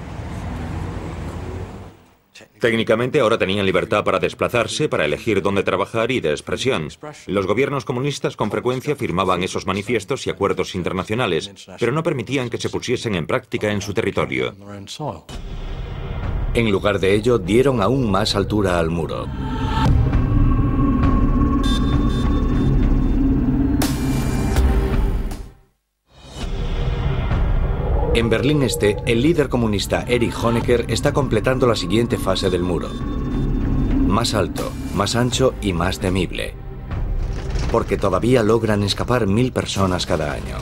Técnicamente ahora tenían libertad para desplazarse, para elegir dónde trabajar y de expresión. Los gobiernos comunistas con frecuencia firmaban esos manifiestos y acuerdos internacionales, pero no permitían que se pusiesen en práctica en su territorio. En lugar de ello, dieron aún más altura al muro. En Berlín Este, el líder comunista Erich Honecker está completando la siguiente fase del muro. Más alto, más ancho y más temible. Porque todavía logran escapar 1000 personas cada año.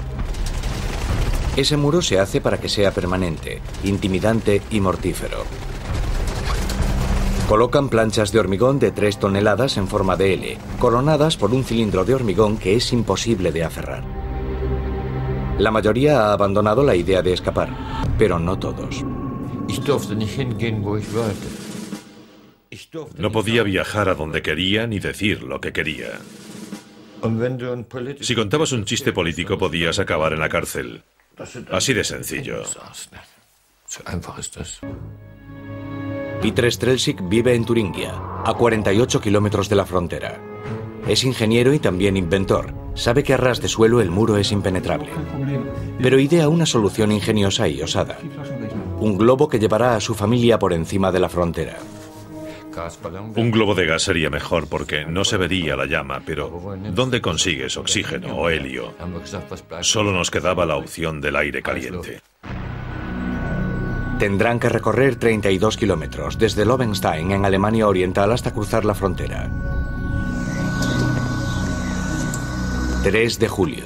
Ese muro se hace para que sea permanente, intimidante y mortífero. Colocan planchas de hormigón de 3 toneladas en forma de L, coronadas por un cilindro de hormigón que es imposible de aferrar. La mayoría ha abandonado la idea de escapar, pero no todos. No podía viajar a donde quería ni decir lo que quería. Si contabas un chiste político podías acabar en la cárcel. Así de sencillo. Peter Strelczyk vive en Turingia, a 48 kilómetros de la frontera. Es ingeniero y también inventor. Sabe que a ras de suelo el muro es impenetrable. Pero idea una solución ingeniosa y osada. Un globo que llevará a su familia por encima de la frontera. Un globo de gas sería mejor porque no se vería la llama, pero ¿dónde consigues oxígeno o helio? Solo nos quedaba la opción del aire caliente. Tendrán que recorrer 32 kilómetros, desde Lobenstein, en Alemania Oriental, hasta cruzar la frontera. 3 de julio.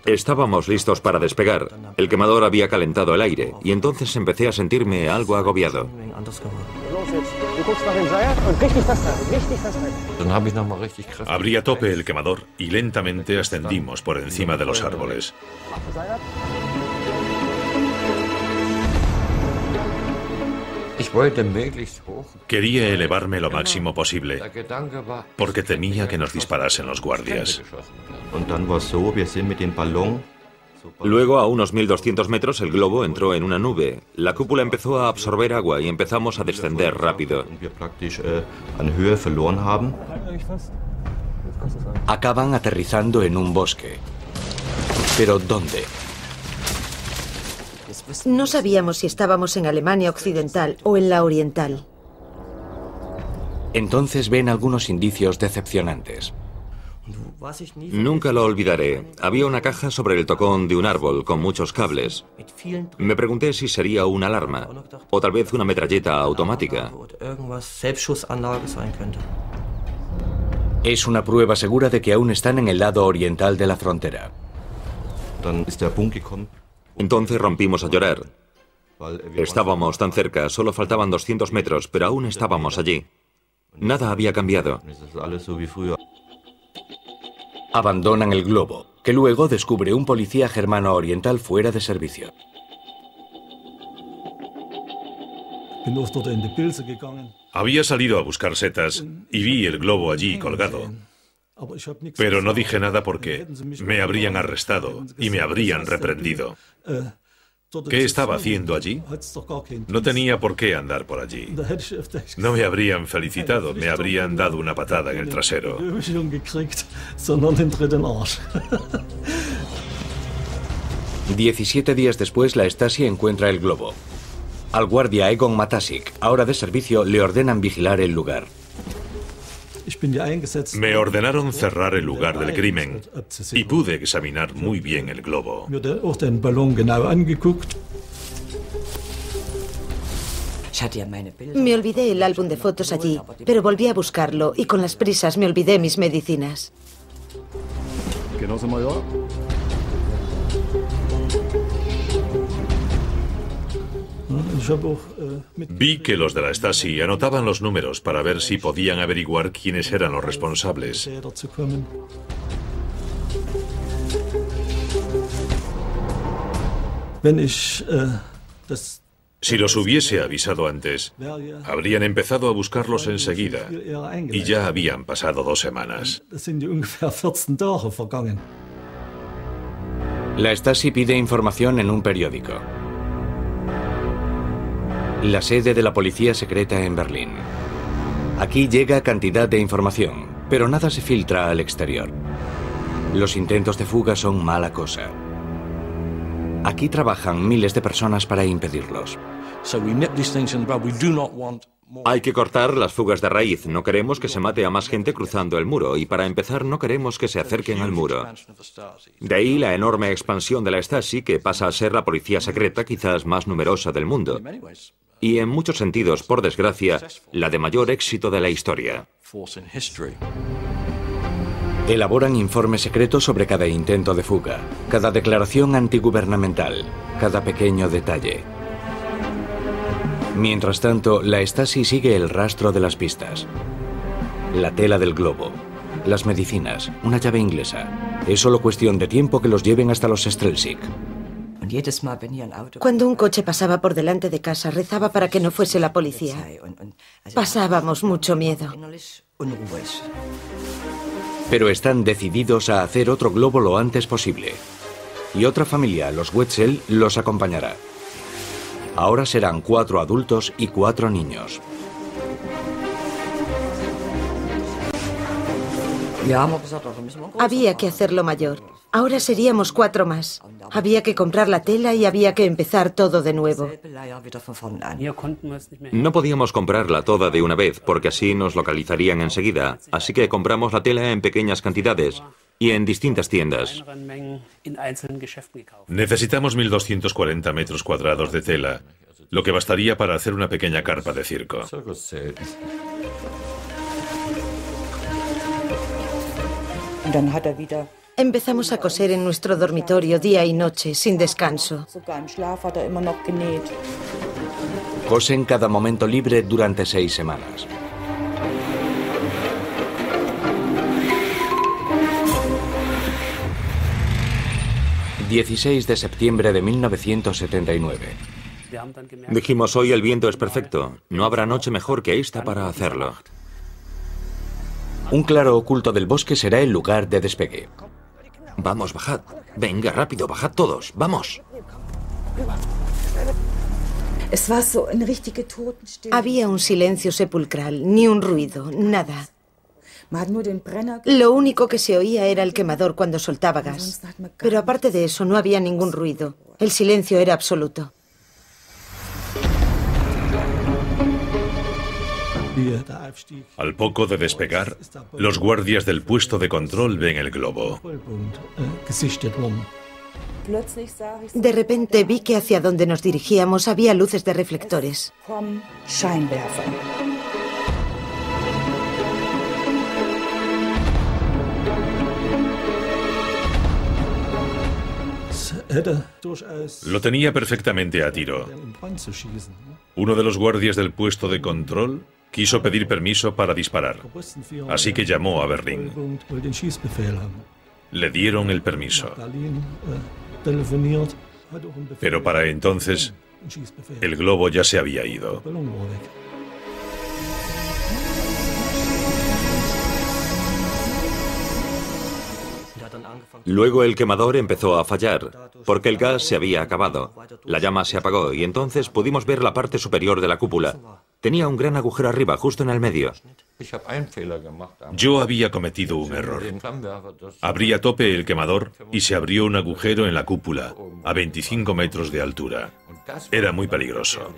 Estábamos listos para despegar. El quemador había calentado el aire y entonces empecé a sentirme algo agobiado. Abrí a tope el quemador y lentamente ascendimos por encima de los árboles. Quería elevarme lo máximo posible, porque temía que nos disparasen los guardias. Luego, a unos 1200 metros, el globo entró en una nube. La cúpula empezó a absorber agua y empezamos a descender rápido. Acaban aterrizando en un bosque. ¿Pero dónde? No sabíamos si estábamos en Alemania Occidental o en la Oriental. Entonces ven algunos indicios decepcionantes. Nunca lo olvidaré. Había una caja sobre el tocón de un árbol con muchos cables. Me pregunté si sería una alarma o tal vez una metralleta automática. Es una prueba segura de que aún están en el lado oriental de la frontera. Entonces rompimos a llorar. Estábamos tan cerca, solo faltaban 200 metros, pero aún estábamos allí. Nada había cambiado. Abandonan el globo, que luego descubre un policía germano oriental fuera de servicio. Había salido a buscar setas y vi el globo allí colgado. Pero no dije nada porque me habrían arrestado y me habrían reprendido. ¿Qué estaba haciendo allí? No tenía por qué andar por allí. No me habrían felicitado, me habrían dado una patada en el trasero. 17 días después, la Stasi encuentra el globo. Al guardia Egon Matasik, ahora de servicio, le ordenan vigilar el lugar. Me ordenaron cerrar el lugar del crimen y pude examinar muy bien el globo. Me olvidé el álbum de fotos allí, pero volví a buscarlo y con las prisas me olvidé mis medicinas. Vi que los de la Stasi anotaban los números para ver si podían averiguar quiénes eran los responsables. Si los hubiese avisado antes, habrían empezado a buscarlos enseguida y ya habían pasado 2 semanas. La Stasi pide información en un periódico. La sede de la policía secreta en Berlín. Aquí llega cantidad de información, pero nada se filtra al exterior. Los intentos de fuga son mala cosa. Aquí trabajan miles de personas para impedirlos. Hay que cortar las fugas de raíz. No queremos que se mate a más gente cruzando el muro y para empezar no queremos que se acerquen al muro. De ahí la enorme expansión de la Stasi, que pasa a ser la policía secreta quizás más numerosa del mundo. Y en muchos sentidos, por desgracia, la de mayor éxito de la historia. Elaboran informes secretos sobre cada intento de fuga, cada declaración antigubernamental, cada pequeño detalle. Mientras tanto, la Stasi sigue el rastro de las pistas. La tela del globo, las medicinas, una llave inglesa. Es solo cuestión de tiempo que los lleven hasta los Strelzig. Cuando un coche pasaba por delante de casa, rezaba para que no fuese la policía. Pasábamos mucho miedo. Pero están decididos a hacer otro globo lo antes posible. Y otra familia, los Wetzel, los acompañará. Ahora serán 4 adultos y 4 niños. Había que hacerlo mayor. Ahora seríamos 4 más. Había que comprar la tela y había que empezar todo de nuevo. No podíamos comprarla toda de una vez, porque así nos localizarían enseguida. Así que compramos la tela en pequeñas cantidades y en distintas tiendas. Necesitamos 1.240 metros cuadrados de tela, lo que bastaría para hacer una pequeña carpa de circo. Empezamos a coser en nuestro dormitorio día y noche, sin descanso. Cosen cada momento libre durante 6 semanas. ...16 de septiembre de 1979. Dijimos, hoy el viento es perfecto. No habrá noche mejor que esta para hacerlo. Un claro oculto del bosque será el lugar de despegue. Vamos, bajad. Venga, rápido, bajad todos. ¡Vamos! Había un silencio sepulcral, ni un ruido, nada. Lo único que se oía era el quemador cuando soltaba gas. Pero aparte de eso, no había ningún ruido. El silencio era absoluto. Al poco de despegar, los guardias del puesto de control ven el globo. De repente vi que hacia donde nos dirigíamos había luces de reflectores. Lo tenía perfectamente a tiro. Uno de los guardias del puesto de control quiso pedir permiso para disparar, así que llamó a Berlín. Le dieron el permiso. Pero para entonces, el globo ya se había ido. Luego el quemador empezó a fallar, porque el gas se había acabado. La llama se apagó y entonces pudimos ver la parte superior de la cúpula. Tenía un gran agujero arriba, justo en el medio. Yo había cometido un error. Abrí a tope el quemador y se abrió un agujero en la cúpula, a 25 metros de altura. Era muy peligroso.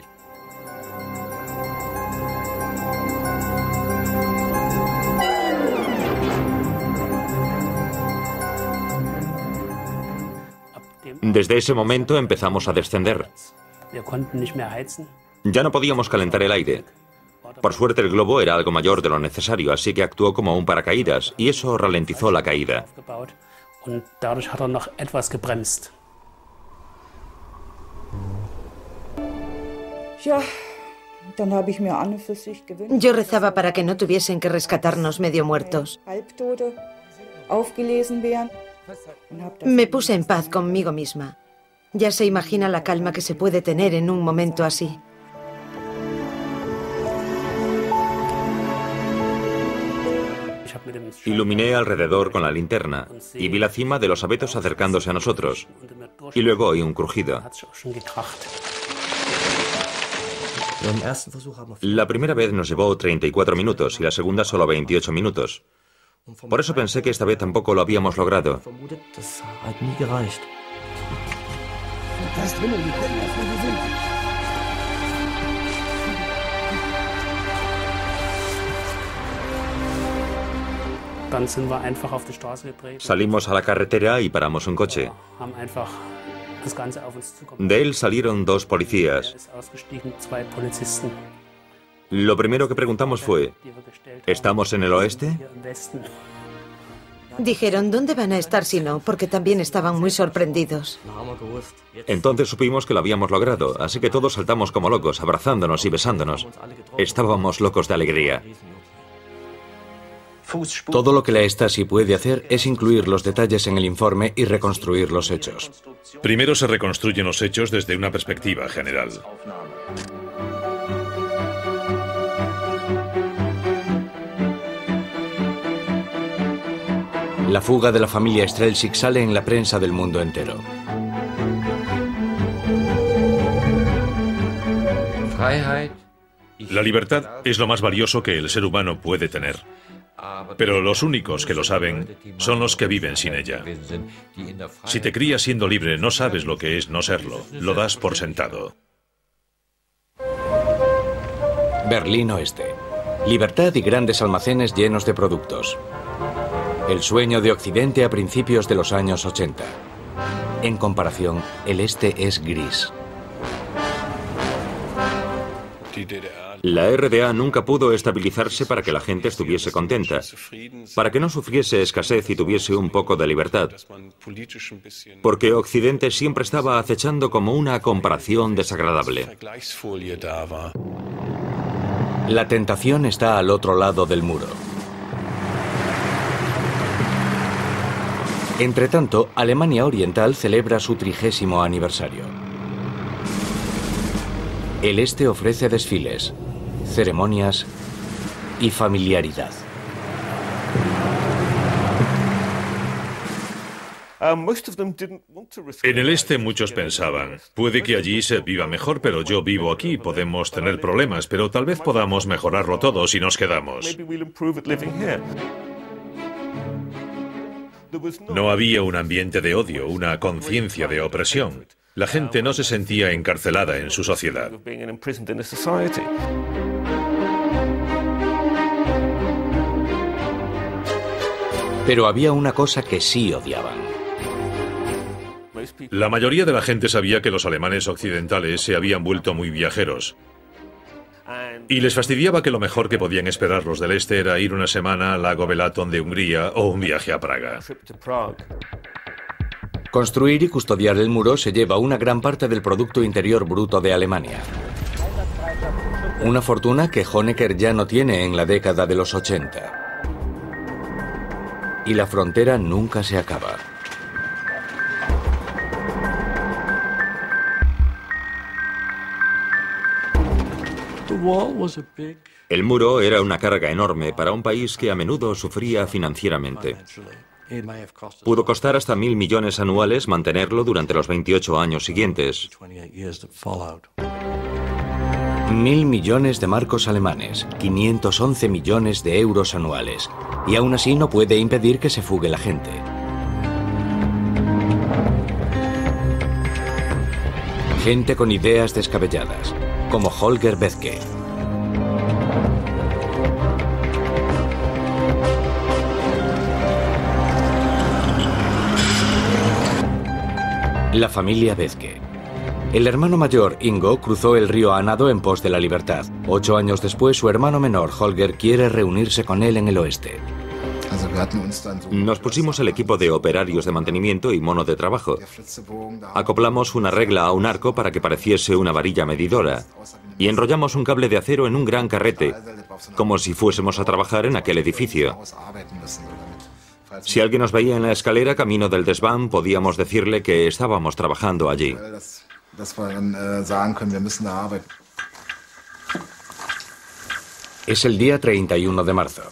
Desde ese momento empezamos a descender. Ya no podíamos calentar el aire. Por suerte el globo era algo mayor de lo necesario, así que actuó como un paracaídas, y eso ralentizó la caída. Yo rezaba para que no tuviesen que rescatarnos medio muertos. Me puse en paz conmigo misma. Ya se imagina la calma que se puede tener en un momento así. Iluminé alrededor con la linterna y vi la cima de los abetos acercándose a nosotros. Y luego oí un crujido. La primera vez nos llevó 34 minutos y la segunda solo 28 minutos. Por eso pensé que esta vez tampoco lo habíamos logrado. Salimos a la carretera y paramos un coche. De él salieron 2 policías. Lo primero que preguntamos fue, ¿estamos en el oeste? Dijeron, ¿dónde van a estar si no? Porque también estaban muy sorprendidos. Entonces supimos que lo habíamos logrado, así que todos saltamos como locos, abrazándonos y besándonos. Estábamos locos de alegría. Todo lo que la Stasi puede hacer es incluir los detalles en el informe y reconstruir los hechos. Primero se reconstruyen los hechos desde una perspectiva general. La fuga de la familia Strelczyk sale en la prensa del mundo entero. La libertad es lo más valioso que el ser humano puede tener. Pero los únicos que lo saben son los que viven sin ella. Si te crías siendo libre, no sabes lo que es no serlo. Lo das por sentado. Berlín Oeste. Libertad y grandes almacenes llenos de productos. El sueño de Occidente a principios de los años 80. En comparación, el este es gris. La RDA nunca pudo estabilizarse para que la gente estuviese contenta, para que no sufriese escasez y tuviese un poco de libertad, porque Occidente siempre estaba acechando como una comparación desagradable. La tentación está al otro lado del muro. Entretanto, Alemania Oriental celebra su 30º aniversario. El este ofrece desfiles, ceremonias y familiaridad. En el este muchos pensaban, puede que allí se viva mejor, pero yo vivo aquí, podemos tener problemas, pero tal vez podamos mejorarlo todo si nos quedamos. No había un ambiente de odio, una conciencia de opresión. La gente no se sentía encarcelada en su sociedad. Pero había una cosa que sí odiaban. La mayoría de la gente sabía que los alemanes occidentales se habían vuelto muy viajeros. Y les fastidiaba que lo mejor que podían esperar los del este era ir una semana al lago Balaton de Hungría o un viaje a Praga. Construir y custodiar el muro se lleva una gran parte del Producto Interior Bruto de Alemania. Una fortuna que Honecker ya no tiene en la década de los 80. Y la frontera nunca se acaba. El muro era una carga enorme para un país que a menudo sufría financieramente. Pudo costar hasta 1.000 millones anuales mantenerlo durante los 28 años siguientes. 1.000 millones de marcos alemanes, 511 millones de euros anuales. Y aún así no puede impedir que se fugue la gente. Gente con ideas descabelladas, como Holger Bethke. La familia Bethke. El hermano mayor, Ingo, cruzó el río a nado en pos de la libertad. 8 años después, su hermano menor, Holger, quiere reunirse con él en el oeste. Nos pusimos el equipo de operarios de mantenimiento y mono de trabajo. Acoplamos una regla a un arco para que pareciese una varilla medidora y enrollamos un cable de acero en un gran carrete, como si fuésemos a trabajar en aquel edificio. Si alguien nos veía en la escalera camino del desván, podíamos decirle que estábamos trabajando allí. Es el día 31 de marzo.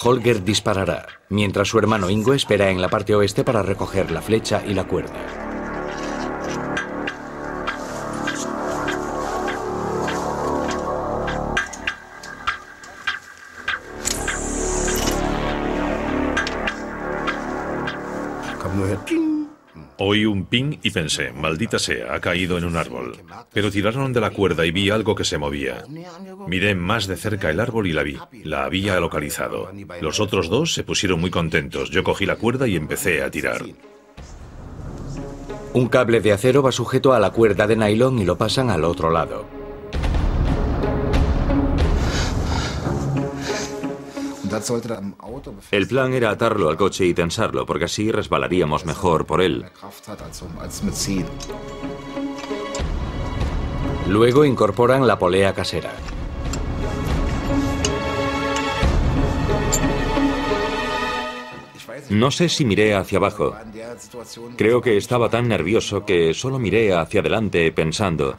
Holger disparará, mientras su hermano Ingo espera en la parte oeste para recoger la flecha y la cuerda. Oí un ping y pensé, maldita sea, ha caído en un árbol. Pero tiraron de la cuerda y vi algo que se movía. Miré más de cerca el árbol y la vi. La había localizado. Los otros dos se pusieron muy contentos. Yo cogí la cuerda y empecé a tirar. Un cable de acero va sujeto a la cuerda de nylon y lo pasan al otro lado. El plan era atarlo al coche y tensarlo, porque así resbalaríamos mejor por él. Luego incorporan la polea casera. No sé si miré hacia abajo. Creo que estaba tan nervioso que solo miré hacia adelante pensando,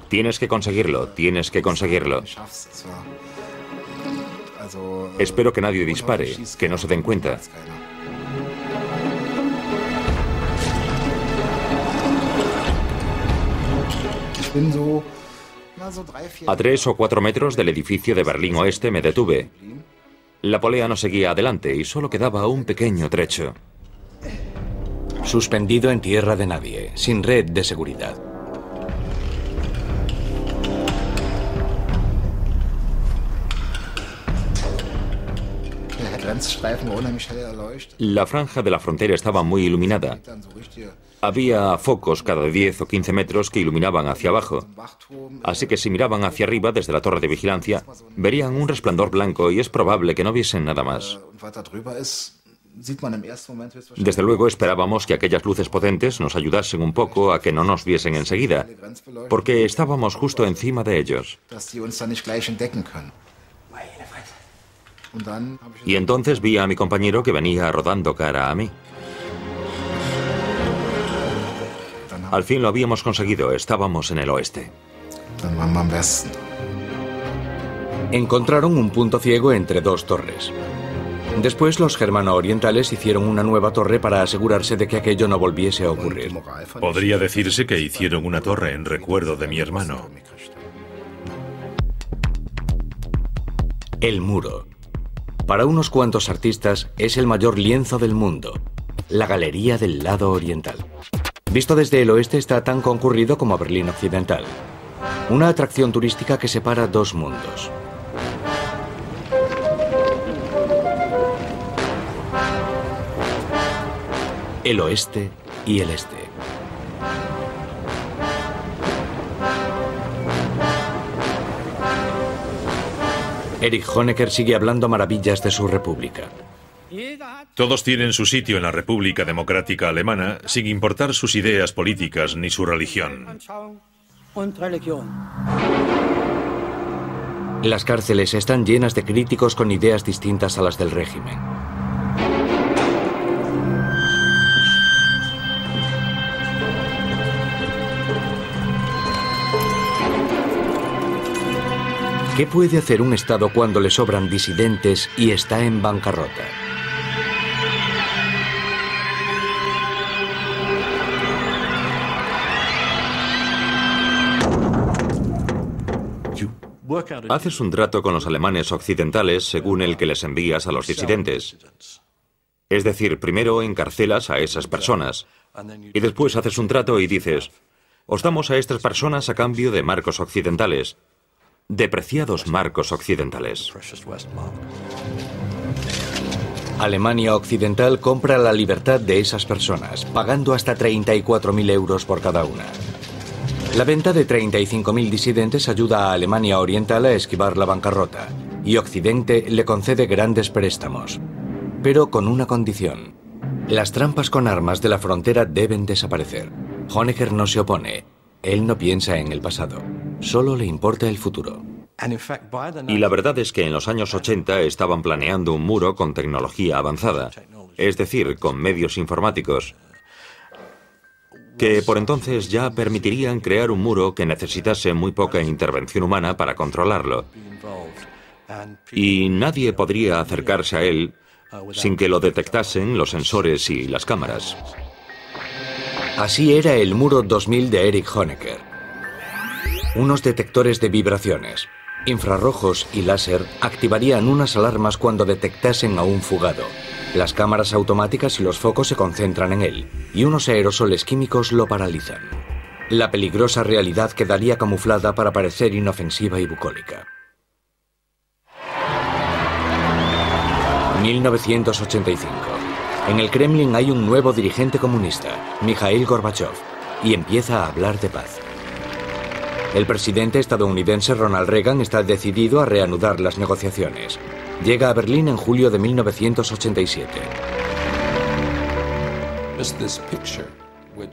tienes que conseguirlo, tienes que conseguirlo. Espero que nadie dispare, que no se den cuenta. A 3 o 4 metros del edificio de Berlín Oeste me detuve. La polea no seguía adelante y solo quedaba un pequeño trecho. Suspendido en tierra de nadie, sin red de seguridad. La franja de la frontera estaba muy iluminada. Había focos cada 10 o 15 metros que iluminaban hacia abajo. Así que si miraban hacia arriba desde la torre de vigilancia, verían un resplandor blanco y es probable que no viesen nada más. Desde luego esperábamos que aquellas luces potentes nos ayudasen un poco a que no nos viesen enseguida, porque estábamos justo encima de ellos. Y entonces vi a mi compañero que venía rodando cara a mí. Al fin lo habíamos conseguido, estábamos en el oeste. Encontraron un punto ciego entre dos torres. Después los germano-orientales hicieron una nueva torre para asegurarse de que aquello no volviese a ocurrir. Podría decirse que hicieron una torre en recuerdo de mi hermano. El muro. Para unos cuantos artistas es el mayor lienzo del mundo, la galería del lado oriental. Visto desde el oeste está tan concurrido como Berlín Occidental, una atracción turística que separa dos mundos. El oeste y el este. Erich Honecker sigue hablando maravillas de su república. Todos tienen su sitio en la República Democrática Alemana, sin importar sus ideas políticas ni su religión. Las cárceles están llenas de críticos con ideas distintas a las del régimen. ¿Qué puede hacer un Estado cuando le sobran disidentes y está en bancarrota? Haces un trato con los alemanes occidentales según el que les envías a los disidentes. Es decir, primero encarcelas a esas personas y después haces un trato y dices, os damos a estas personas a cambio de marcos occidentales. De preciados marcos occidentales. Alemania Occidental compra la libertad de esas personas, pagando hasta 34.000 euros por cada una. La venta de 35.000 disidentes ayuda a Alemania Oriental a esquivar la bancarrota, y Occidente le concede grandes préstamos. Pero con una condición. Las trampas con armas de la frontera deben desaparecer. Honecker no se opone. Él no piensa en el pasado, solo le importa el futuro. Y la verdad es que en los años 80 estaban planeando un muro con tecnología avanzada, es decir, con medios informáticos, que por entonces ya permitirían crear un muro que necesitase muy poca intervención humana para controlarlo. Y nadie podría acercarse a él sin que lo detectasen los sensores y las cámaras. Así era el muro 2000 de Erich Honecker. Unos detectores de vibraciones, infrarrojos y láser activarían unas alarmas cuando detectasen a un fugado. Las cámaras automáticas y los focos se concentran en él, y unos aerosoles químicos lo paralizan. La peligrosa realidad quedaría camuflada para parecer inofensiva y bucólica. 1985. En el Kremlin hay un nuevo dirigente comunista, Mikhail Gorbachev, y empieza a hablar de paz. El presidente estadounidense Ronald Reagan está decidido a reanudar las negociaciones. Llega a Berlín en julio de 1987.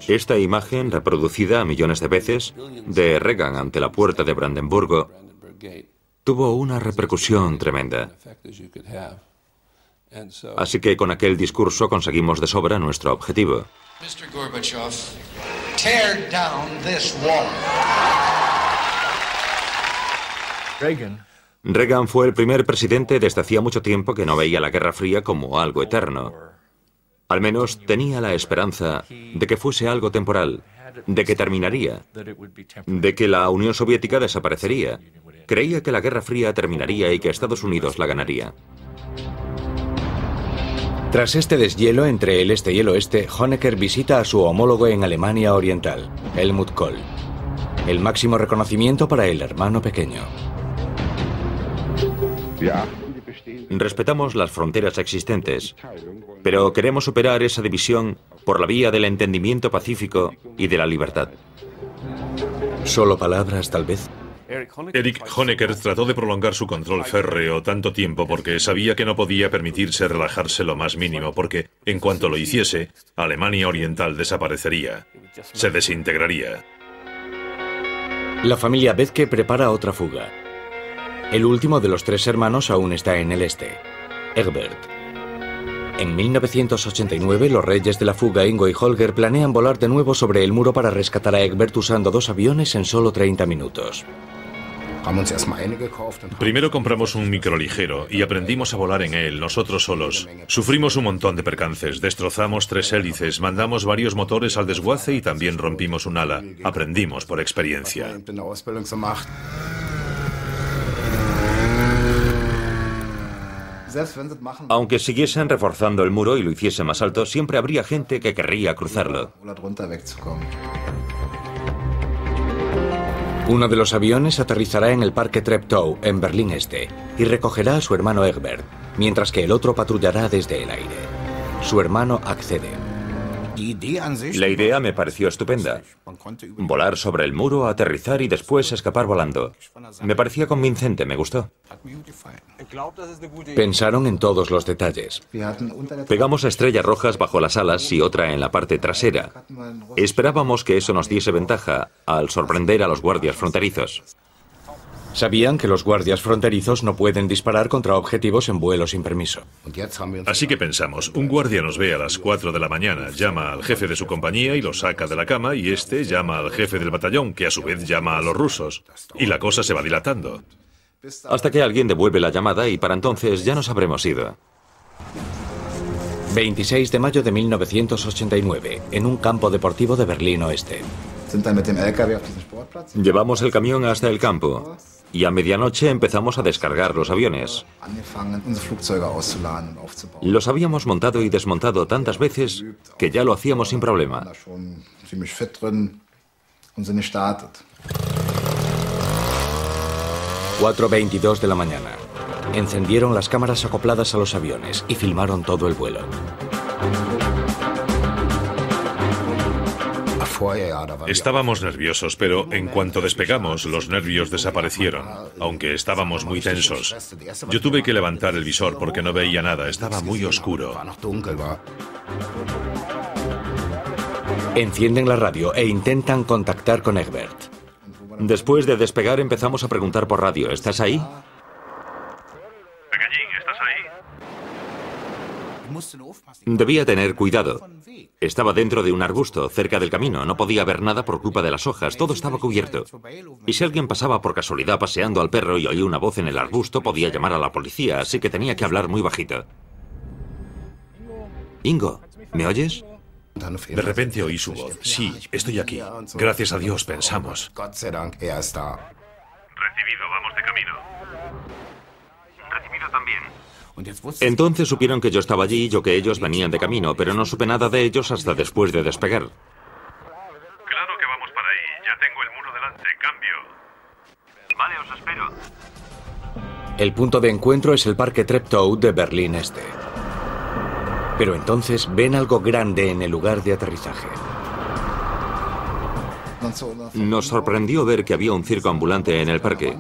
Esta imagen, reproducida millones de veces, de Reagan ante la puerta de Brandenburgo, tuvo una repercusión tremenda. Así que con aquel discurso conseguimos de sobra nuestro objetivo. Mr. Gorbachev, tear down this wall. Reagan fue el primer presidente desde hacía mucho tiempo que no veía la Guerra Fría como algo eterno. Al menos tenía la esperanza de que fuese algo temporal, de que terminaría, de que la Unión Soviética desaparecería. Creía que la Guerra Fría terminaría y que Estados Unidos la ganaría. Tras este deshielo entre el este y el oeste, Honecker visita a su homólogo en Alemania Oriental, Helmut Kohl. El máximo reconocimiento para el hermano pequeño. Respetamos las fronteras existentes, pero queremos superar esa división por la vía del entendimiento pacífico y de la libertad. ¿Solo palabras, tal vez? Erich Honecker trató de prolongar su control férreo tanto tiempo porque sabía que no podía permitirse relajarse lo más mínimo, porque en cuanto lo hiciese, Alemania Oriental desaparecería, se desintegraría. La familia Bethke prepara otra fuga. El último de los tres hermanos aún está en el este, Egbert. En 1989, los reyes de la fuga, Ingo y Holger, planean volar de nuevo sobre el muro para rescatar a Egbert usando 2 aviones en solo 30 minutos. Primero compramos un microligero y aprendimos a volar en él, nosotros solos. Sufrimos un montón de percances, destrozamos 3 hélices, mandamos varios motores al desguace y también rompimos un ala. Aprendimos por experiencia. Aunque siguiesen reforzando el muro y lo hiciesen más alto, siempre habría gente que querría cruzarlo. Uno de los aviones aterrizará en el Parque Treptow, en Berlín Este, y recogerá a su hermano Egbert, mientras que el otro patrullará desde el aire. Su hermano accede. La idea me pareció estupenda. Volar sobre el muro, aterrizar y después escapar volando. Me parecía convincente, me gustó. Pensaron en todos los detalles. Pegamos estrellas rojas bajo las alas y otra en la parte trasera. Esperábamos que eso nos diese ventaja al sorprender a los guardias fronterizos. Sabían que los guardias fronterizos no pueden disparar contra objetivos en vuelo sin permiso. Así que pensamos, un guardia nos ve a las 4 de la mañana, llama al jefe de su compañía y lo saca de la cama, y este llama al jefe del batallón, que a su vez llama a los rusos. Y la cosa se va dilatando. Hasta que alguien devuelve la llamada y para entonces ya nos habremos ido. 26 de mayo de 1989, en un campo deportivo de Berlín Oeste. Llevamos el camión hasta el campo y a medianoche empezamos a descargar los aviones. Los habíamos montado y desmontado tantas veces que ya lo hacíamos sin problema. 4:22 de la mañana. Encendieron las cámaras acopladas a los aviones y filmaron todo el vuelo. Estábamos nerviosos, pero en cuanto despegamos, los nervios desaparecieron, aunque estábamos muy tensos. Yo tuve que levantar el visor porque no veía nada, estaba muy oscuro. Encienden la radio e intentan contactar con Egbert. Después de despegar empezamos a preguntar por radio. ¿Estás ahí? Pequeñín, ¿estás ahí? Debía tener cuidado. Estaba dentro de un arbusto, cerca del camino. No podía ver nada por culpa de las hojas. Todo estaba cubierto. Y si alguien pasaba por casualidad paseando al perro y oía una voz en el arbusto, podía llamar a la policía, así que tenía que hablar muy bajito. Ingo, ¿me oyes? De repente oí su voz. Sí, estoy aquí. Gracias a Dios, pensamos. Recibido, vamos de camino. Recibido también. Entonces supieron que yo estaba allí y yo que ellos venían de camino, pero no supe nada de ellos hasta después de despegar. Claro que vamos para ahí. Ya tengo el muro delante. Cambio. Vale, os espero. El punto de encuentro es el Parque Treptow de Berlín Este. Pero entonces ven algo grande en el lugar de aterrizaje. Nos sorprendió ver que había un circo ambulante en el parque.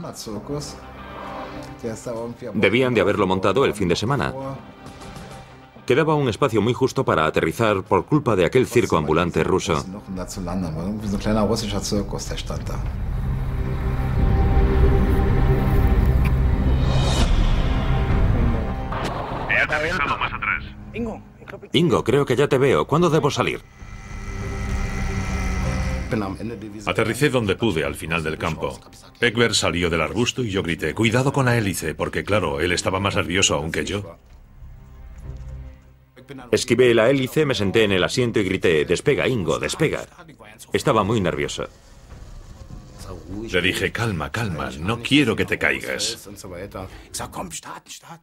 Debían de haberlo montado el fin de semana. Quedaba un espacio muy justo para aterrizar por culpa de aquel circo ambulante ruso. He aterrizado más atrás. Ingo, creo que ya te veo. ¿Cuándo debo salir? Aterricé donde pude, al final del campo. Egbert salió del arbusto y yo grité, cuidado con la hélice, porque claro, él estaba más nervioso aún que yo. Esquivé la hélice, me senté en el asiento y grité, despega, Ingo, despega. Estaba muy nervioso. Le dije, calma, calma, no quiero que te caigas.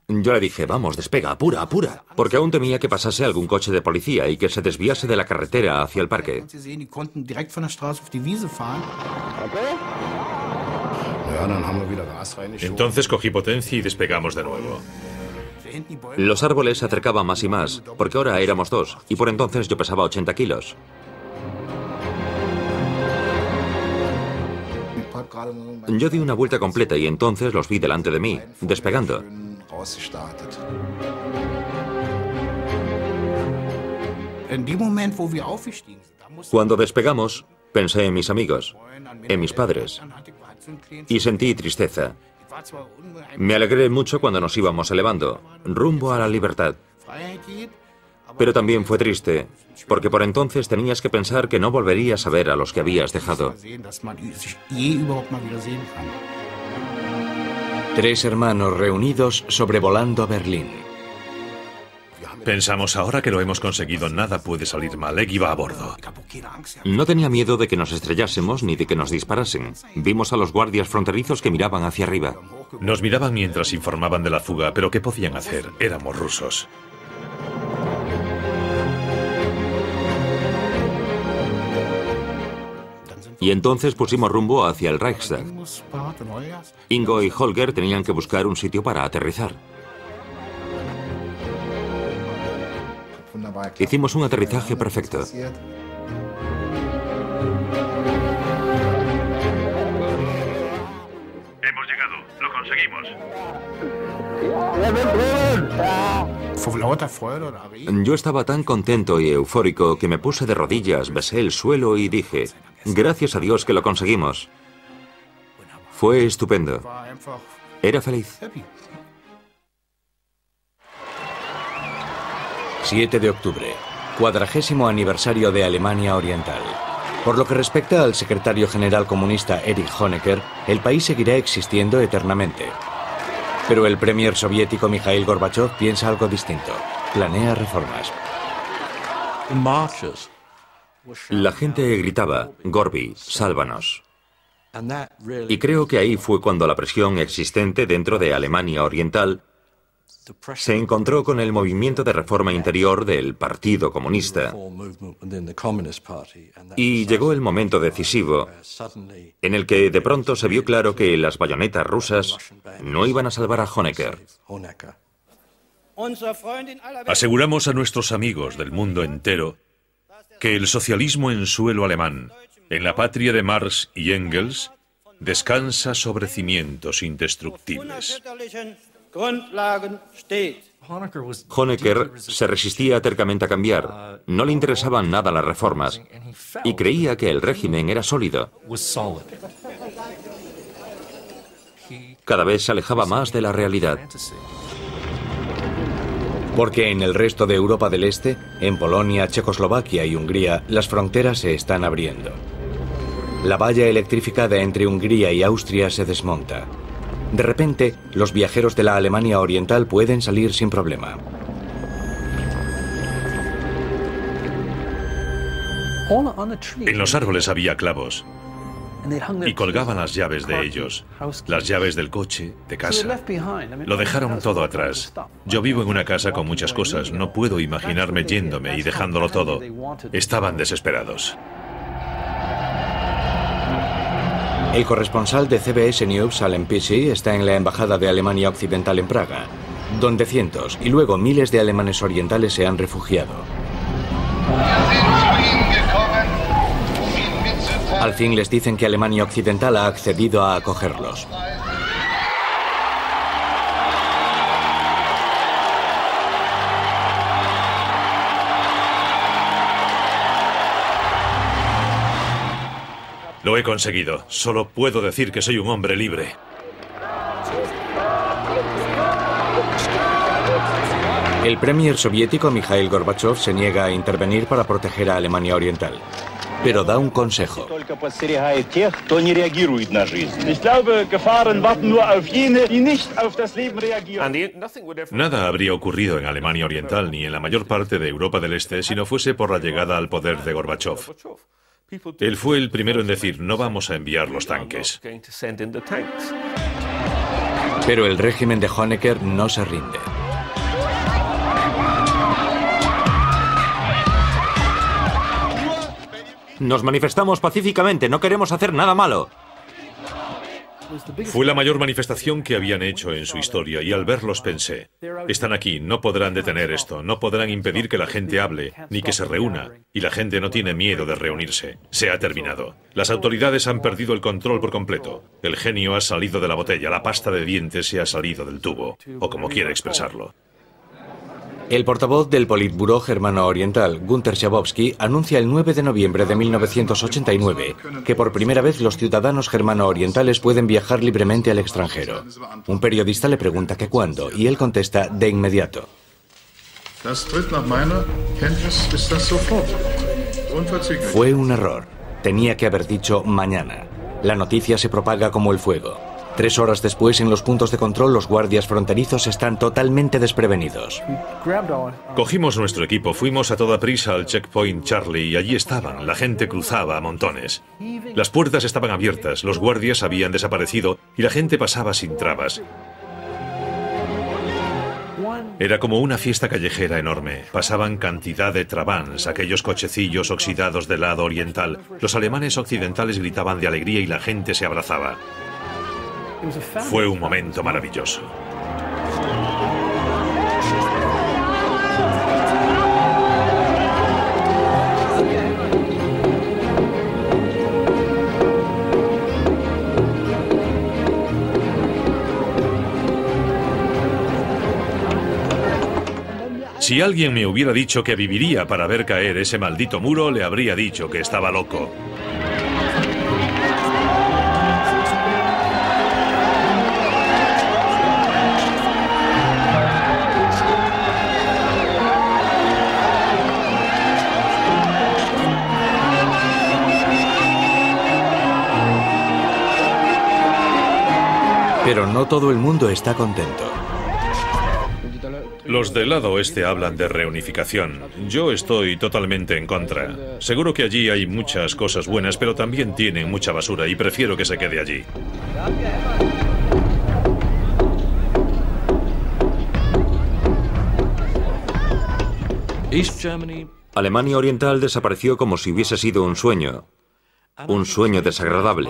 Yo le dije, vamos, despega, apura, apura. Porque aún temía que pasase algún coche de policía y que se desviase de la carretera hacia el parque. Entonces cogí potencia y despegamos de nuevo. Los árboles se acercaban más y más, porque ahora éramos dos, y por entonces yo pesaba 80 kilos. Yo di una vuelta completa y entonces los vi delante de mí, despegando. Cuando despegamos, pensé en mis amigos, en mis padres, y sentí tristeza. Me alegré mucho cuando nos íbamos elevando, rumbo a la libertad. Pero también fue triste, porque por entonces tenías que pensar que no volverías a ver a los que habías dejado. 3 hermanos reunidos sobrevolando Berlín. Pensamos, ahora que lo hemos conseguido, nada puede salir mal. Egg iba a bordo. No tenía miedo de que nos estrellásemos ni de que nos disparasen. Vimos a los guardias fronterizos que miraban hacia arriba. Nos miraban mientras informaban de la fuga, pero ¿qué podían hacer? Éramos rusos. Y entonces pusimos rumbo hacia el Reichstag. Ingo y Holger tenían que buscar un sitio para aterrizar. Hicimos un aterrizaje perfecto. Hemos llegado, lo conseguimos. Yo estaba tan contento y eufórico que me puse de rodillas, besé el suelo y dije, gracias a Dios que lo conseguimos. Fue estupendo. Era feliz. 7 de octubre, 40º aniversario de Alemania Oriental. Por lo que respecta al secretario general comunista Erich Honecker, el país seguirá existiendo eternamente. Pero el premier soviético Mikhail Gorbachev piensa algo distinto. Planea reformas. La gente gritaba, Gorbi, sálvanos. Y creo que ahí fue cuando la presión existente dentro de Alemania Oriental se encontró con el movimiento de reforma interior del Partido Comunista. Y llegó el momento decisivo en el que de pronto se vio claro que las bayonetas rusas no iban a salvar a Honecker. Aseguramos a nuestros amigos del mundo entero que el socialismo en suelo alemán, en la patria de Marx y Engels, descansa sobre cimientos indestructibles. Grundlagen steht. Honecker se resistía tercamente a cambiar, no le interesaban nada las reformas y creía que el régimen era sólido. Cada vez se alejaba más de la realidad. Porque en el resto de Europa del Este, en Polonia, Checoslovaquia y Hungría, las fronteras se están abriendo. La valla electrificada entre Hungría y Austria se desmonta. De repente, los viajeros de la Alemania Oriental pueden salir sin problema. En los árboles había clavos y colgaban las llaves de ellos, las llaves del coche, de casa. Lo dejaron todo atrás. Yo vivo en una casa con muchas cosas, no puedo imaginarme yéndome y dejándolo todo. Estaban desesperados. El corresponsal de CBS News, Salem Pisi, está en la Embajada de Alemania Occidental en Praga, donde cientos y luego miles de alemanes orientales se han refugiado. Al fin les dicen que Alemania Occidental ha accedido a acogerlos. Lo he conseguido. Solo puedo decir que soy un hombre libre. El premier soviético Mikhail Gorbachev se niega a intervenir para proteger a Alemania Oriental, pero da un consejo. Nada habría ocurrido en Alemania Oriental ni en la mayor parte de Europa del Este si no fuese por la llegada al poder de Gorbachev. Él fue el primero en decir, no vamos a enviar los tanques. Pero el régimen de Honecker no se rinde. Nos manifestamos pacíficamente, no queremos hacer nada malo. Fue la mayor manifestación que habían hecho en su historia y al verlos pensé, están aquí, no podrán detener esto, no podrán impedir que la gente hable, ni que se reúna, y la gente no tiene miedo de reunirse. Se ha terminado. Las autoridades han perdido el control por completo. El genio ha salido de la botella, la pasta de dientes se ha salido del tubo, o como quiera expresarlo. El portavoz del Politburó germano-oriental, Günter Schabowski, anuncia el 9 de noviembre de 1989 que por primera vez los ciudadanos germano-orientales pueden viajar libremente al extranjero. Un periodista le pregunta que cuándo, y él contesta de inmediato. Fue un error. Tenía que haber dicho mañana. La noticia se propaga como el fuego. 3 horas después, en los puntos de control, los guardias fronterizos están totalmente desprevenidos. Cogimos nuestro equipo, fuimos a toda prisa al checkpoint Charlie y allí estaban, la gente cruzaba a montones. Las puertas estaban abiertas, los guardias habían desaparecido y la gente pasaba sin trabas. Era como una fiesta callejera enorme. Pasaban cantidad de trabans, aquellos cochecillos oxidados del lado oriental. Los alemanes occidentales gritaban de alegría y la gente se abrazaba. Fue un momento maravilloso. Si alguien me hubiera dicho que viviría para ver caer ese maldito muro, le habría dicho que estaba loco. Pero no todo el mundo está contento. Los del lado oeste hablan de reunificación. Yo estoy totalmente en contra. Seguro que allí hay muchas cosas buenas, pero también tienen mucha basura y prefiero que se quede allí. Alemania Oriental desapareció como si hubiese sido un sueño desagradable.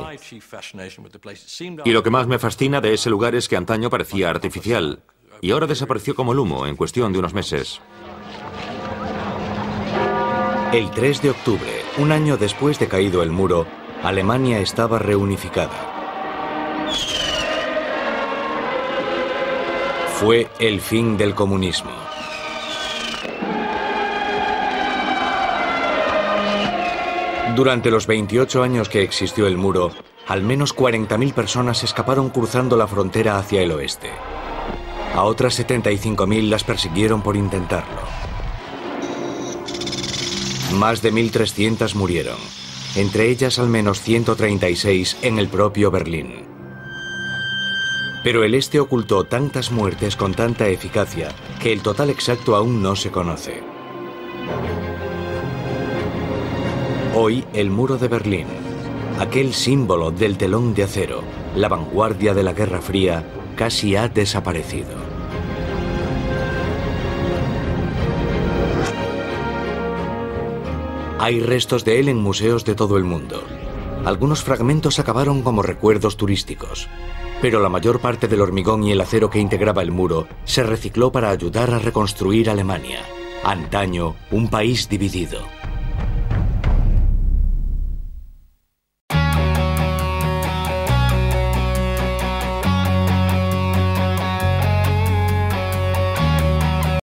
Y lo que más me fascina de ese lugar es que antaño parecía artificial, y ahora desapareció como el humo en cuestión de unos meses. El 3 de octubre, un año después de caído el muro, Alemania estaba reunificada. Fue el fin del comunismo. Durante los 28 años que existió el muro, al menos 40.000 personas escaparon cruzando la frontera hacia el oeste. A otras 75.000 las persiguieron por intentarlo. Más de 1.300 murieron, entre ellas al menos 136 en el propio Berlín. Pero el este ocultó tantas muertes con tanta eficacia que el total exacto aún no se conoce. Hoy, el muro de Berlín, aquel símbolo del telón de acero, la vanguardia de la Guerra Fría, casi ha desaparecido. Hay restos de él en museos de todo el mundo. Algunos fragmentos acabaron como recuerdos turísticos, pero la mayor parte del hormigón y el acero que integraba el muro se recicló para ayudar a reconstruir Alemania, antaño un país dividido.